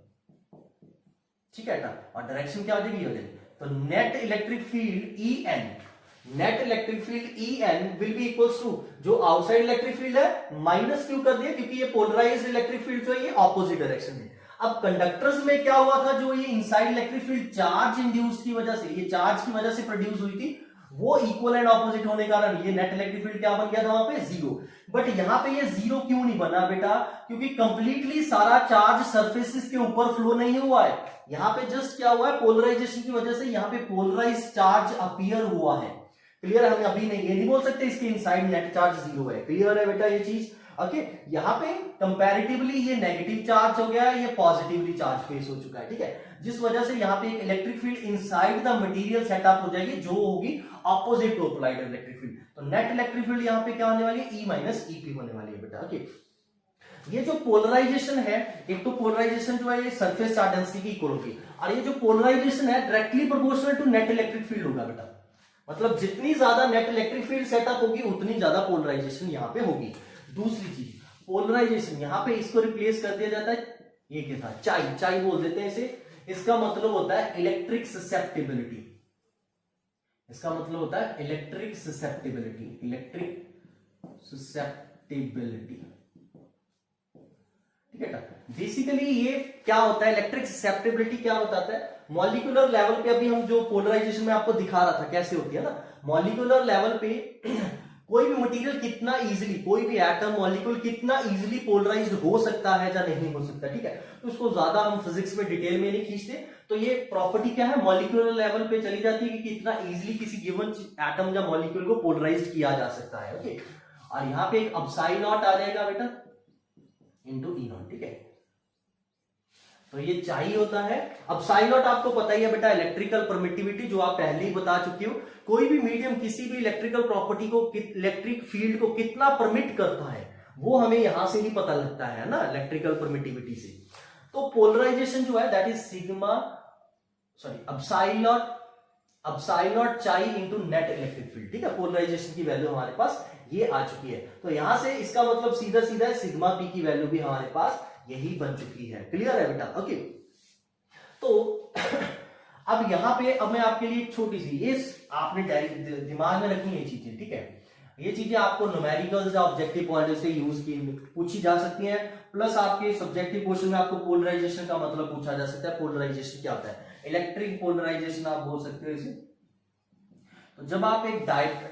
Speaker 1: ठीक है, और डायरेक्शन क्या हो जाएगी, हो जाएगी। तो net electric field E n, net electric field E n will be equals to, जो आउटसाइड इलेक्ट्रिक फील्ड है माइनस क्यों कर दिया, क्योंकि ये पोलराइज्ड इलेक्ट्रिक फील्ड जो है ये ऑपोजिट डायरेक्शन में। अब कंडक्टर्स में क्या हुआ था, जो ये inside electric field charge induce की वजह से, ये चार्ज की वजह से प्रोड्यूस हुई थी, वो इक्वल एंड ऑपोजिट होने के कारण ये नेट इलेक्ट्रिक फील्ड क्या बन गया था वहां पे, जीरो। बट यहां पे ये जीरो क्यों नहीं बना बेटा, क्योंकि कंप्लीटली सारा चार्ज सरफेसेस के ऊपर फ्लो नहीं हुआ है, यहाँ पे जस्ट क्या हुआ है, पोलराइजेशन की वजह से यहाँ पे पोलराइज चार्ज अपीयर हुआ है। क्लियर है? हम अभी नहीं, ये नहीं बोल सकते इसके इनसाइड नेट चार्ज 0 है। क्लियर है बेटा ये चीज? ओके, यहाँ पे कंपैरेटिवली ये नेगेटिव चार्ज हो गया है, ये पॉजिटिवली चार्ज फेस हो चुका है। ठीक है, जिस वजह से यहाँ पे एक electric field inside the material setup हो जाएगी जो होगी opposite to applied electric field. तो नेट इलेक्ट्रिक फील्ड यहाँ पे क्या होने वाली है, E माइनस ईपी होने वाली है बेटा। ओके, ये जो पोलराइजेशन है, एक तो पोलराइजेशन जो है ये सरफेस चार्ज डेंसिटी की इक्वल होगी, और ये जो पोलराइजेशन है directly proportional to net electric field होगा बेटा। मतलब जितनी ज्यादा नेट इलेक्ट्रिक फील्ड सेटअप होगी उतनी ज्यादा पोलराइजेशन यहाँ पे होगी। दूसरी चीज, पोलराइजेशन यहाँ पे इसको रिप्लेस कर दिया जाता है, ये क्या था, चाई बोल देते हैं इसे। इसका मतलब होता है इलेक्ट्रिक ससेप्टिबिलिटी। इसका मतलब होता है इलेक्ट्रिक ससेप्टिबिलिटी, ठीक है। बेसिकली ये क्या होता है, इलेक्ट्रिक ससेप्टिबिलिटी क्या बताता है, मॉलिक्यूलर लेवल पे अभी हम जो पोलराइजेशन में आपको दिखा रहा था कैसे होती है ना, मॉलिक्यूलर लेवल पे कोई भी मटेरियल कितना इजीली, कोई भी एटम मॉलिक्यूल कितना इजीली पोलराइज्ड हो सकता है या नहीं हो सकता। ठीक है, तो उसको ज्यादा हम फिजिक्स में डिटेल में नहीं खींचते। तो ये प्रॉपर्टी क्या है, मॉलिक्यूलर लेवल पे चली जाती है कि कितना इजीली किसी गिवन एटम या मॉलिक्यूल को पोलराइज्ड किया जा सकता है। ओके, और यहाँ पे एक अपसाई नॉट आ जाएगा बेटा इंटू ई नॉट। ठीक है, तो ये चाहिए होता है। अब साई नॉट आपको पता ही है बेटा, इलेक्ट्रिकल परमिटिविटी जो आप पहले ही बता चुके हो। कोई भी मीडियम किसी भी इलेक्ट्रिकल प्रॉपर्टी को, इलेक्ट्रिक फील्ड को कितना परमिट करता है वो हमें यहां से ही पता लगता है ना, इलेक्ट्रिकल परमिटिविटी से। तो पोलराइजेशन जो है that is sigma, sorry epsilon naught chi into net electric field. ठीक है, पोलराइजेशन की वैल्यू हमारे पास ये आ चुकी है। तो यहां से इसका मतलब सीधा सीधा सिग्मा पी की वैल्यू भी हमारे पास यही बन चुकी है। क्लियर है बेटा? ओके, तो अब यहां पे अब मैं आपके लिए छोटी सी, ये आपने दिमाग में रखनी है चीजें। ठीक है, ये चीजें आपको न्यूमेरिकल्स या ऑब्जेक्टिव पॉइंट से यूज की पूछी जा सकती हैं। प्लस आपके सब्जेक्टिव क्वेश्चन में आपको पोलराइजेशन का मतलब पूछा जा सकता है। पोलराइजेशन क्या होता है, इलेक्ट्रिक पोलराइजेशन आप बोल सकते हो इसे। तो जब आप एक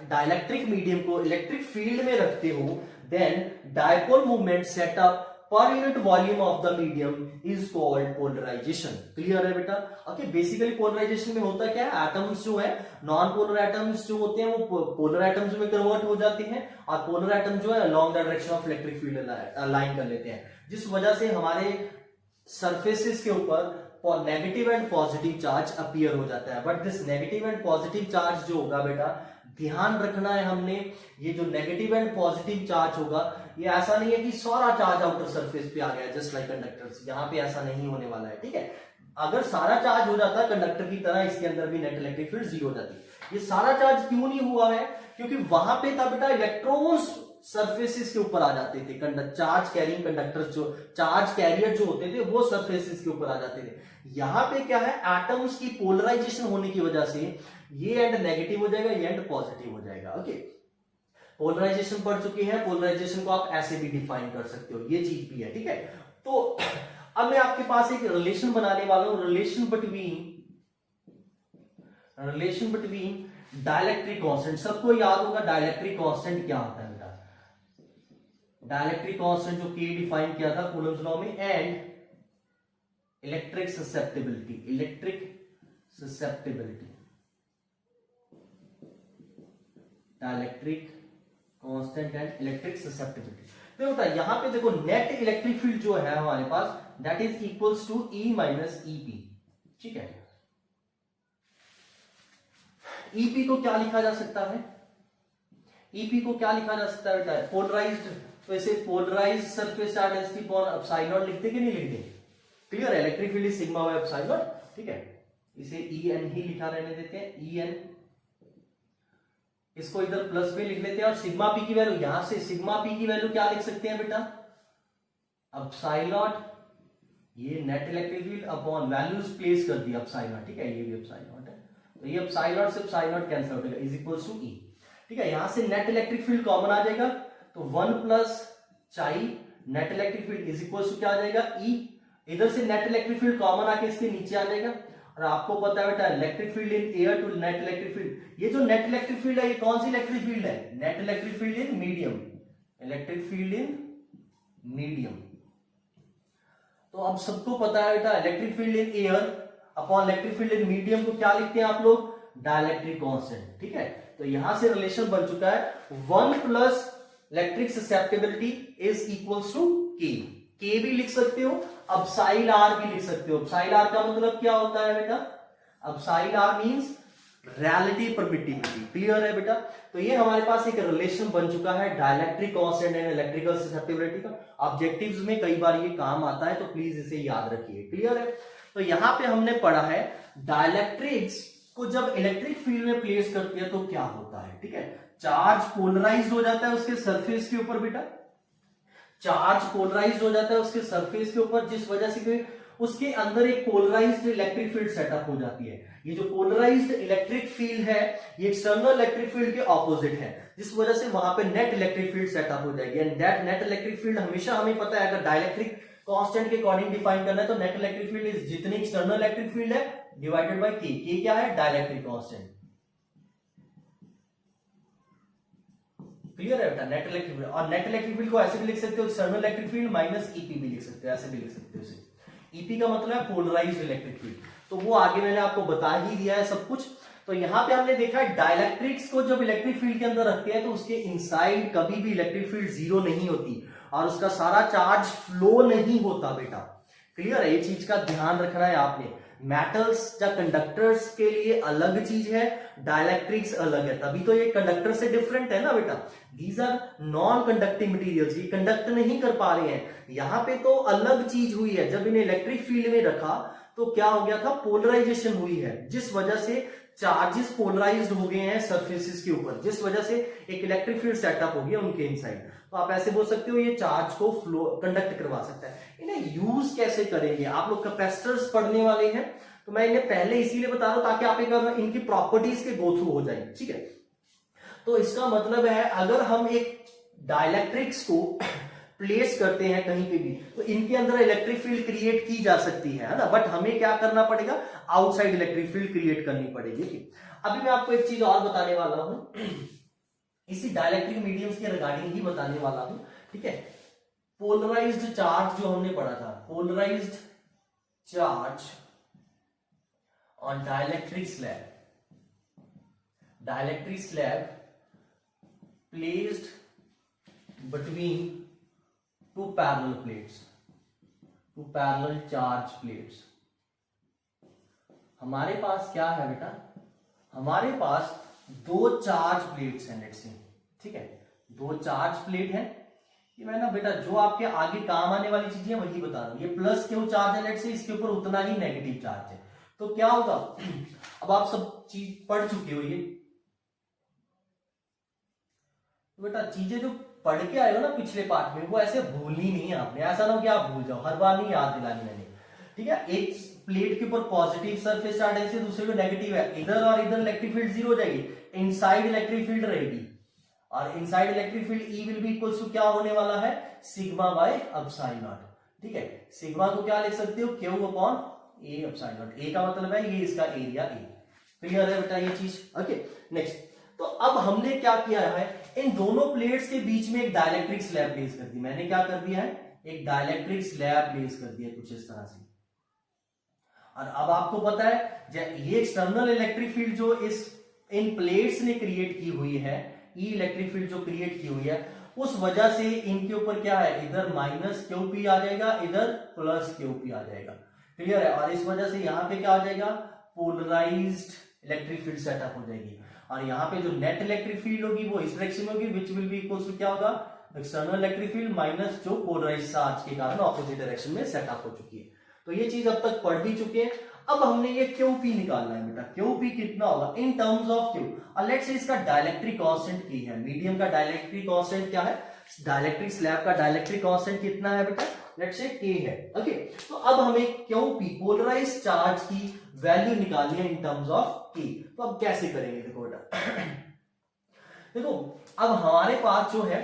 Speaker 1: डाइलेक्ट्रिक मीडियम को इलेक्ट्रिक फील्ड में रखते हो, then dipole movement setup per unit volume of the medium is called polarisation. Clear है बेटा? ओके, बेसिकली पोलराइजेशन में होता क्या है, एटम्स जो है, नॉन पोलर एटम्स जो होते हैं वो पोलर एटम्स में कन्वर्ट हो जाते हैं, और पोलर एटम जो है along the direction of electric field align कर लेते हैं, जिस वजह से हमारे सरफेसेस के ऊपर negative and positive charge appear हो जाता है। But this negative and positive charge जो होगा बेटा, ध्यान रखना है हमने, ये जो नेगेटिव एंड पॉजिटिव चार्ज होगा, ये ऐसा नहीं है कि सारा चार्ज आउटर सरफेस पे आ गया जस्ट लाइक कंडक्टर्स, यहाँ पे ऐसा नहीं होने वाला है। ठीक है, अगर सारा चार्ज हो जाता है कंडक्टर की तरह, इसके अंदर भी नेट इलेक्ट्रिक फील्ड 0 हो जाती। ये सारा चार्ज क्यों नहीं हुआ है, क्योंकि वहां पे था बेटा इलेक्ट्रॉन्स सरफेसेस के ऊपर आ जाते थे, चार्ज कैरिंग कंडक्टर्स जो चार्ज कैरियर जो होते थे वो सरफेसेस के ऊपर आ जाते थे। यहां पे क्या है, एटम्स की पोलराइजेशन होने की वजह से ये एंड नेगेटिव हो जाएगा, ये एंड पॉजिटिव हो जाएगा। ओके, पोलराइजेशन पढ़ चुके हैं, पोलराइजेशन को आप ऐसे भी डिफाइन कर सकते हो, ये चीज भी है। ठीक है, तो अब मैं आपके पास एक रिलेशन बनाने वाला हूं, रिलेशन बिटवीन डाइलेक्ट्रिक कांस्टेंट। सबको याद होगा डाइलेक्ट्रिक कांस्टेंट क्या होता है बेटा, डाइलेक्ट्रिक कांस्टेंट जो के डिफाइन किया था कूलम्स लॉ में, and electric susceptibility, dielectric constant and electric susceptibility. तो बेटा यहां पे देखो, नेट इलेक्ट्रिक फील्ड जो है हमारे पास that is equals to E minus EP. ठीक है, ईपी को क्या लिखा जा सकता है, ईपी को क्या लिखा जा सकता है बेटा, पोलराइज्ड, तो इसे polarised surface charge density upon epsilon naught लिखते कि नहीं लिखते? क्लियर है, electric field is sigma by epsilon naught. ठीक है, इसे ई एन ही लिखा रहने देते हैं, ई एन, इसको इधर प्लस में लिख लेते हैं, और सिग्मा पी की वैल्यू, यहां से सिग्मा पी की वैल्यू क्या लिख सकते हैं बेटा, एप्सिलॉन, ये net electric field upon values place कर दी एप्सिलॉन। ठीक है, ये भी एप्सिलॉन है, तो ये एप्सिलॉन से एप्सिलॉन कैंसिल हो जाएगा, इज इक्वल्स टू ई। ठीक है, यहां से नेट इलेक्ट्रिक फील्ड कॉमन आ जाएगा, तो 1 plus chi net electric field is equals to क्या आ जाएगा, ई। इधर से नेट इलेक्ट्रिक फील्ड कॉमन आके इसके नीचे आ जाएगा, और आपको पता है बेटा electric field in air to net electric field, ये जो नेट इलेक्ट्रिक फील्ड है ये कौन सी इलेक्ट्रिक फील्ड है, net electric field in medium, electric field in medium. तो अब सबको पता है बेटा electric field in air upon electric field in medium को क्या लिखते हैं आप लोग, डाइलेक्ट्रिक कांस्टेंट। ठीक है, तो यहां से रिलेशन बन चुका है 1 plus electric susceptibility is equals to k भी लिख सकते हो, अपसाइल आर भी लिख सकते हो। अपसाइल आर का मतलब क्या होता है बेटा, epsilon R means relative permittivity. Clear है बेटा, तो ये हमारे पास एक रिलेशन बन चुका है dielectric constant and electrical susceptibility का। ऑब्जेक्टिव्स में कई बार ये काम आता है, तो प्लीज इसे याद रखिए। क्लियर है, तो यहां पे हमने पढ़ा है डाइलेक्ट्रिक्स को जब इलेक्ट्रिक फील्ड में प्लेस करती है तो क्या होता है। ठीक है, चार्ज पोलराइज्ड हो जाता है उसके सरफेस के ऊपर बेटा, चार्ज पोलराइज्ड हो जाता है उसके सरफेस के ऊपर, जिस वजह से उसके अंदर एक पोलराइज्ड इलेक्ट्रिक फील्ड सेटअप हो जाती है। ये जो पोलराइज्ड इलेक्ट्रिक फील्ड है ये एक्सटर्नल इलेक्ट्रिक फील्ड के ऑपोजिट है, जिस वजह से वहां पे नेट इलेक्ट्रिक फील्ड सेटअप हो जाएगी। And that net electric field हमेशा हमें पता है, अगर डाइलेक्ट्रिक कांस्टेंट के अकॉर्डिंग डिफाइन करना है तो नेट इलेक्ट्रिक फील्ड इज जितनी एक्सटर्नल इलेक्ट्रिक फील्ड है डिवाइडेड बाय के क्या है, डाइलेक्ट्रिक कांस्टेंट। क्लियर है बेटा, नेट इलेक्ट्रिक फील्ड। और नेट इलेक्ट्रिक फील्ड को ऐसे भी लिख सकते हो, external electric field minus EP भी लिख सकते हो, ऐसे भी लिख सकते हो इसे। ईपी का मतलब है पोलराइज्ड इलेक्ट्रिक फील्ड, तो वो आगे मैंने आपको बता ही दिया है सब कुछ। तो यहां पे हमने देखा है डाइलेक्ट्रिक्स को जब इलेक्ट्रिक फील्ड के अंदर रखते हैं तो उसके इनसाइड कभी भी इलेक्ट्रिक फील्ड जीरो नहीं होती और उसका सारा चार्ज फ्लो नहीं होता बेटा। क्लियर है, ये चीज का ध्यान रखना है आपने। मेटल्स या कंडक्टर्स के लिए अलग चीज है, डाइलेक्ट्रिक्स अलग है, तभी तो ये कंडक्टर से डिफरेंट है ना बेटा। These are non conducting materials, ये कंडक्ट नहीं कर पा रहे हैं। यहां पे तो अलग चीज हुई है, जब इन्हें इलेक्ट्रिक फील्ड में रखा तो क्या हो गया था, पोलराइजेशन हुई है, जिस वजह से चार्जेस पोलराइज्ड हो गए हैं सरफेसेस के ऊपर, जिस वजह से एक इलेक्ट्रिक फील्ड सेटअप हो गया उनके इनसाइड। तो आप ऐसे बोल सकते हो ये चार्ज को फ्लो कंडक्ट करवा सकता है। इन्हें यूज कैसे करेंगे, आप लोग कैपेसिटर्स पढ़ने वाले हैं तो मैं इन्हें पहले इसीलिए बता रहा हूं ताकि आप एक इनकी प्रॉपर्टीज के गो थ्रू हो जाए। ठीक है, तो इसका मतलब है अगर हम एक डाइलेक्ट्रिक्स को प्लेस करते हैं कहीं पे भी तो इनके अंदर इलेक्ट्रिक फील्ड क्रिएट की जा सकती है ना, बट हमें क्या करना पड़ेगा, आउटसाइड इलेक्ट्रिक फील्ड क्रिएट करनी पड़ेगी। अभी मैं आपको एक चीज और बताने वाला हूं, इसी डाइलेक्ट्रिक मीडियम्स के रिगार्डिंग ही बताने वाला हूं। ठीक है, पोलराइज्ड चार्ज जो हमने पढ़ा था, polarised charge on dielectric slab, dielectric slab placed between two parallel plates, two parallel charge plates। हमारे पास क्या है बेटा, हमारे पास दो चार्ज प्लेट्स हैं लेट्स से। ठीक है, दो चार्ज प्लेट है, ये मैं ना बेटा जो आपके आगे काम आने वाली चीजें वही बता रहा हूं। ये प्लस क्यू चार्ज है लेट्स से, इसके ऊपर उतना ही नेगेटिव चार्ज है, तो क्या होगा अब आप सब चीज पढ़ चुके हो ये, तो बेटा चीजें जो पढ़ के आए हो ना पिछले पार्ट में वो ऐसे भूलनी नहीं है आपने, ऐसा ना हो कि आप भूल जाओ, हर बार नहीं याद दिलानी मैंने। ठीक है, एक प्लेट के ऊपर पॉजिटिव सरफेस चार्ज है, दूसरे पे नेगेटिव है, इधर और इधर इलेक्ट्रिक फील्ड जीरो हो जाएगी, इनसाइड इलेक्ट्रिक फील्ड रहेगी और inside electric field E will be equals to क्या होने वाला है, सिग्मा बाय एप्सिलॉन नॉट। ठीक है, सिग्मा को क्या लिख सकते हो, Q upon A epsilon naught. A का मतलब है ये इसका एरिया ए। क्लियर है बेटा ये चीज। ओके, नेक्स्ट, तो अब हमने क्या किया है, इन दोनों प्लेट्स के बीच में एक डाइलेक्ट्रिक स्लैब प्लेस कर दी। मैंने क्या कर दिया है, एक डाइलेक्ट्रिक स्लैब प्लेस कर दिया कुछ इस तरह से। और अब आपको पता है ये एक्सटर्नल इलेक्ट्रिक फील्ड जो इस इन प्लेट्स ने क्रिएट की हुई है, ई इलेक्ट्रिक फील्ड जो क्रिएट की हुई है, उस वजह से इनके ऊपर क्या है, इधर माइनस क्यू पी आ जाएगा, इधर प्लस क्यू पी आ जाएगा। क्लियर है, और इस वजह से यहां पे क्या आ जाएगा, पोलराइज्ड इलेक्ट्रिक फील्ड सेटअप हो जाएगी। और यहाँ पे जो नेट इलेक्ट्रिक फील्ड होगी वो इस डायरेक्शन में होगी, which will be equals to क्या होगा, एक्सटर्नल इलेक्ट्रिक फील्ड माइनस जो पोलराइज्ड चार्ज के कारण ऑपोजिट डायरेक्शन में सेटअप हो चुकी है। तो ये चीज अब तक पढ़ भी चुके हैं। अब हमने ये क्यूपी निकालना है बेटा, क्यूपी कितना होगा इन टर्म्स ऑफ क्यू। और लेट्स से इसका डाइलेक्ट्रिक कांस्टेंट की है, मीडियम का डाइलेक्ट्रिक कांस्टेंट क्या है, डाइलेक्ट्रिक स्लैब का डाइलेक्ट्रिक कांस्टेंट कितना है बेटा, लेट्स से k है। ओके, तो अब हमें क्यूपी पोलराइज्ड चार्ज की वैल्यू निकालनी है इन टर्म्स ऑफ k। तो अब कैसे करेंगे, देखो बेटा देखो अब हमारे पास जो है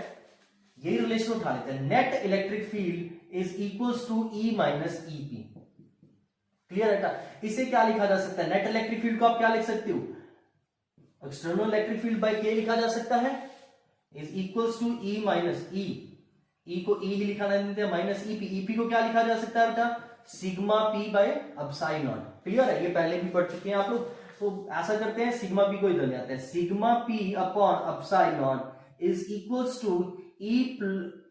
Speaker 1: यही रिलेशन उठा लेते हैं, net electric field is equals to E minus E p. Clear है, इसे क्या लिखा जा सकता है, नेट इलेक्ट्रिक फील्ड को आप क्या लिख सकते हो, एक्सटर्नल इलेक्ट्रिक फील्ड बाय के लिखा जा सकता है, is equals to E minus E. E को ई ही लिखा नहीं देते, माइनस ईपी। ईपी को क्या लिखा जा सकता है बेटा, sigma P bye epsilon not. Clear है, ये पहले भी पढ़ चुके हैं आप लोग। तो ऐसा करते हैं, सिग्मा पी को इधर ले आते हैं, sigma P upon epsilon is equals to E,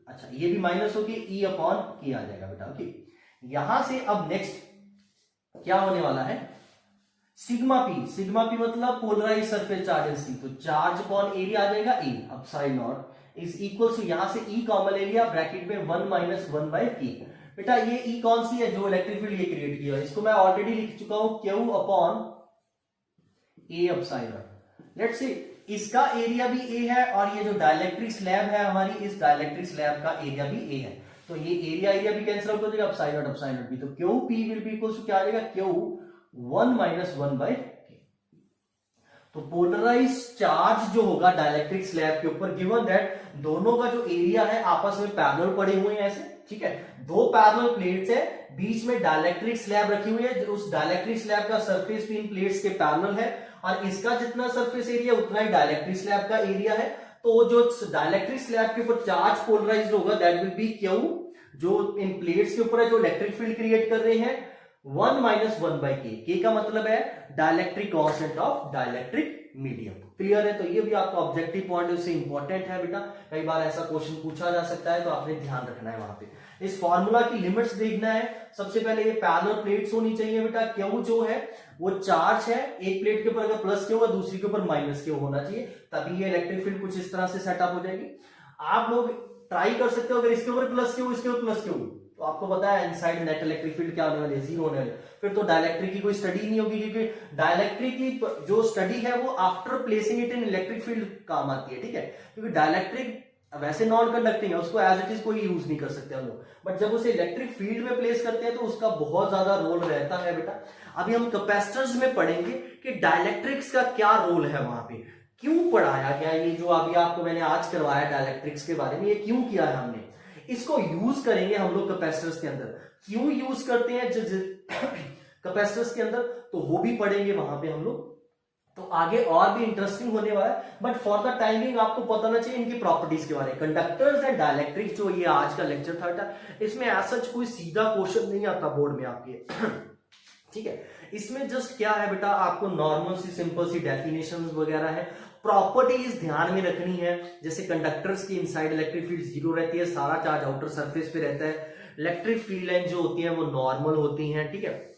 Speaker 1: अच्छा ये भी माइनस होके ई अपॉन की आ जाएगा बेटा। ओके, यहां से अब नेक्स्ट क्या होने वाला है, सिग्मा पी मतलब पोलराइज सरफेस चार्ज डेंसिटी, तो चार्ज अपॉन एरिया आ जाएगा E epsilon naught is equal to, यहां से ई कॉमन ले लिया, ब्रैकेट में 1 माइनस 1 बाय की। बेटा ये ई कौन सी है, जो इलेक्ट्रिक फील्ड ये क्रिएट किया है, इसको मैं ऑलरेडी लिख चुका हूं Q upon A epsilon. Let's see इसका एरिया भी ए है, और ये जो डाइलेक्ट्रिक स्लैब है हमारी, इस डाइलेक्ट्रिक स्लैब का एरिया भी ए है, तो ये एरिया भी कैंसिल आउट हो जाएगा, एप्सिलॉन भी, तो q p will be equal to क्या आ जाएगा, क्यू 1 माइनस 1 बाय के। तो पोलराइज चार्ज जो होगा डाइलेक्ट्रिक स्लैब के ऊपर, गिवन दैट दोनों का जो एरिया है आपस में पैरेलल पड़े हुए हैं ऐसे, ठीक है, दो पैरेलल प्लेट्स है, बीच में डाइलेक्ट्रिक स्लैब रखी हुई है, उस डाइलेक्ट्रिक स्लैब का सरफेस भी इन प्लेट्स के पैरेलल है, और इसका जितना सरफेस एरिया उतना ही डाइलेक्ट्रिक स्लैब का एरिया है। तो जो डाइलेक्ट्रिक स्लैब के ऊपर चार्ज पोलराइज्ड होगा दैट विल बी क्यू, जो इन प्लेट्स के ऊपर है, जो इलेक्ट्रिक फील्ड क्रिएट कर रहे हैं, 1 माइनस 1 बाय के का मतलब है dielectric constant of dielectric medium. Clear है, तो ये भी आपका ऑब्जेक्टिव पॉइंट से इंपॉर्टेंट है बेटा, कई बार ऐसा क्वेश्चन पूछा जा सकता है, तो आपने ध्यान रखना है वहां पे। इस फॉर्मूला की लिमिट्स देखना है, सबसे पहले ये पैरेलल प्लेट्स होनी चाहिए बेटा, क्यू जो है वो चार्ज है, एक प्लेट के ऊपर अगर प्लस क्यू है, दूसरी के ऊपर माइनस क्यू होना चाहिए, तभी ये इलेक्ट्रिक फील्ड कुछ इस तरह से सेटअप हो जाएगी। आप लोग ट्राई कर सकते हो, अगर इसके ऊपर प्लस क्यू, इसके ऊपर प्लस क्यू, तो आपको पता है इनसाइड नेट इलेक्ट्रिक फील्ड क्या होने वाली है, जीरो होने वाली है, फिर तो डाइलेक्ट्रिक की कोई स्टडी नहीं होगी, क्योंकि डाइलेक्ट्रिक की जो स्टडी है वो after placing it in electric field काम आती है, ठीक है, क्योंकि डाइलेक्ट्रिक वैसे नॉन कंडक्टिंग है, उसको एज इट इज कोई यूज नहीं कर सकते हम लोग, बट जब उसे इलेक्ट्रिक फील्ड में प्लेस करते हैं तो उसका बहुत ज्यादा रोल रहता है बेटा। अभी हम कैपेसिटर्स में पढ़ेंगे कि डाइलेक्ट्रिक्स का क्या रोल है, वहां पे क्यों पढ़ाया गया, ये जो अभी आपको मैंने आज करवाया डाइलेक्ट्रिक्स के बारे में, ये क्यों किया है हमने, इसको यूज करेंगे हम लोग कैपेसिटर्स के अंदर, क्यों यूज करते हैं कैपेसिटर्स के अंदर, तो वो भी पढ़ेंगे वहां पे हम लोग। तो आगे और भी इंटरेस्टिंग होने वाला है, बट फॉर द टाइमिंग आपको पता ना चाहिए इनकी प्रॉपर्टीज के बारे में। कंडक्टर्स एंड डाइलेक्ट्रिक्स जो ये आज का लेक्चर था, इसमें ऐसा कोई सीधा क्वेश्चन नहीं आता बोर्ड में आपके ठीक है, इसमें जस्ट क्या है बेटा, आपको नॉर्मल सी सिंपल सी डेफिनेशंस वगैरह है, प्रॉपर्टीज ध्यान में रखनी है, जैसे कंडक्टर्स की इनसाइड इलेक्ट्रिक फील्ड जीरो रहती है, सारा चार्ज आउटर सरफेस पे रहता है, इलेक्ट्रिक फील्ड लाइन जो होती है वो नॉर्मल होती हैं, ठीक है।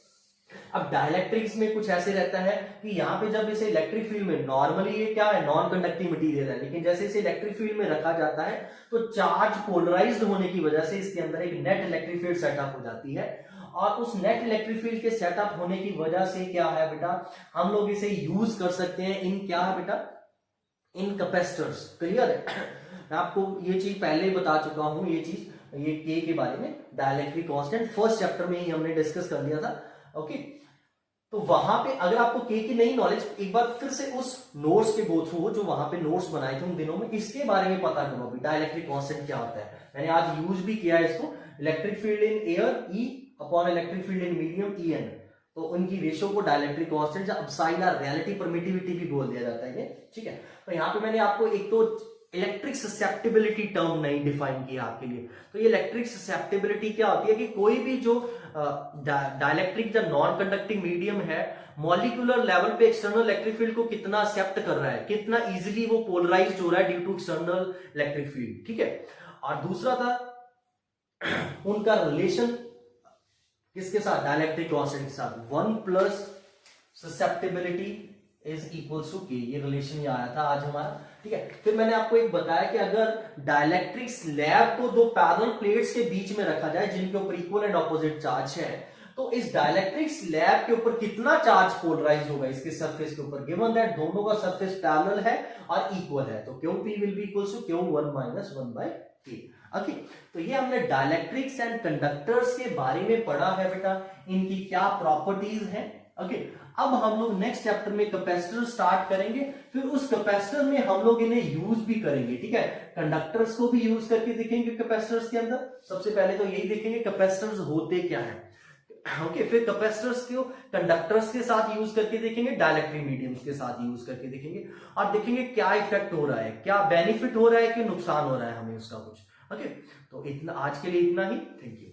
Speaker 1: अब डाइलेक्ट्रिक्स में कुछ ऐसे रहता है कि यहाँ पे जब इसे इलेक्ट्रिक फील्ड में, नॉर्मली ये क्या है, नॉन कंडक्टिंग मटेरियल है, लेकिन जैसे इसे इलेक्ट्रिक फील्ड में रखा जाता है तो चार्ज पोलराइज्ड होने की वजह से इसके अंदर एक नेट इलेक्ट्रिक फील्ड सेटअप हो जाती है, और उस नेट इलेक्ट्रिक फील्ड के सेटअप होने की वजह से क्या है बेटा, हम लोग इसे यूज कर सकते हैं इन क्या है बेटा, इन कैपेसिटर्स। क्लियर है, मैं आपको ये चीज पहले ही बता चुका हूं, ये चीज ये के बारे में डाइलेक्ट्रिक कांस्टेंट फर्स्ट चैप्टर में ही हमने डिस्कस कर लिया था। ओके, तो वहां पे अगर आपको के की नई नॉलेज, एक बार फिर से उस नोट्स के गो थ्रू हो जो वहां पे नोट्स बनाए थे उन दिनों में, इसके बारे में पता करो अभी डाइलेक्ट्रिक कांस्टेंट क्या होता है। मैंने आज यूज भी किया है इसको, electric field in air E upon electric field in medium E n, तो उनकी रेशियो को डाइलेक्ट्रिक कांस्टेंट या एप्सिलॉन रिलेटिव परमिटिविटी भी बोल दिया जाता है ये, ठीक है। तो यहाँ पे मैंने आपको एक तो इलेक्ट्रिक ससेप्टिबिलिटी टर्म नहीं डिफाइन किया आपके लिए, तो ये इलेक्ट्रिक ससेप्टिबिलिटी क्या होती है कि कोई भी जो डाइलेक्ट्रिक या नॉन कंडक्टिंग मीडियम है, मॉलिक्यूलर लेवल पे एक्सटर्नल इलेक्ट्रिक फील्ड को कितना एक्सेप्ट कर रहा है, कितना इजीली वो पोलराइज्ड हो रहा है due to external electric field, ठीक है। और दूसरा था उनका रिलेशन किसके साथ, डाइलेक्ट्रिक कांस्टेंट के साथ, 1 plus susceptibility is equal to k, ये रिलेशन ही आया था आज हमारा, ठीक है। फिर मैंने आपको एक बताया कि अगर डाइलेक्ट्रिक स्लैब को दो पैरेलल प्लेट्स के बीच में रखा जाए जिनके ऊपर इक्वल एंड ऑपोजिट चार्ज है, तो इस डाइलेक्ट्रिक स्लैब के ऊपर कितना चार्ज पोलराइज होगा इसके सरफेस के ऊपर, गिवन दैट दोनों का सरफेस पैरेलल है और इक्वल है, तो q p will be equal to q 1 minus 1 by k. Okay, तो ये हमने डाइलेक्ट्रिक्स एंड कंडक्टर्स के बारे में पढ़ा है बेटा, इनकी क्या प्रॉपर्टीज हैं। ओके, अब हम लोग नेक्स्ट चैप्टर में कैपेसिटर स्टार्ट करेंगे, फिर उस कैपेसिटर में हम लोग इन्हें यूज भी करेंगे, ठीक है। कंडक्टर्स को भी यूज करके देखेंगे कैपेसिटर्स के अंदर, सबसे पहले तो यही देखेंगे कैपेसिटर्स होते क्या है। ओके, फिर कैपेसिटर्स को कंडक्टर्स के साथ यूज करके देखेंगे, डाइलेक्ट्रिक मीडियम्स के साथ यूज करके देखेंगे, और देखेंगे क्या इफेक्ट हो रहा है, क्या बेनिफिट हो रहा है कि नुकसान हो रहा है हमें उसका कुछ। ओके, तो इतना आज के लिए इतना ही, थैंक यू।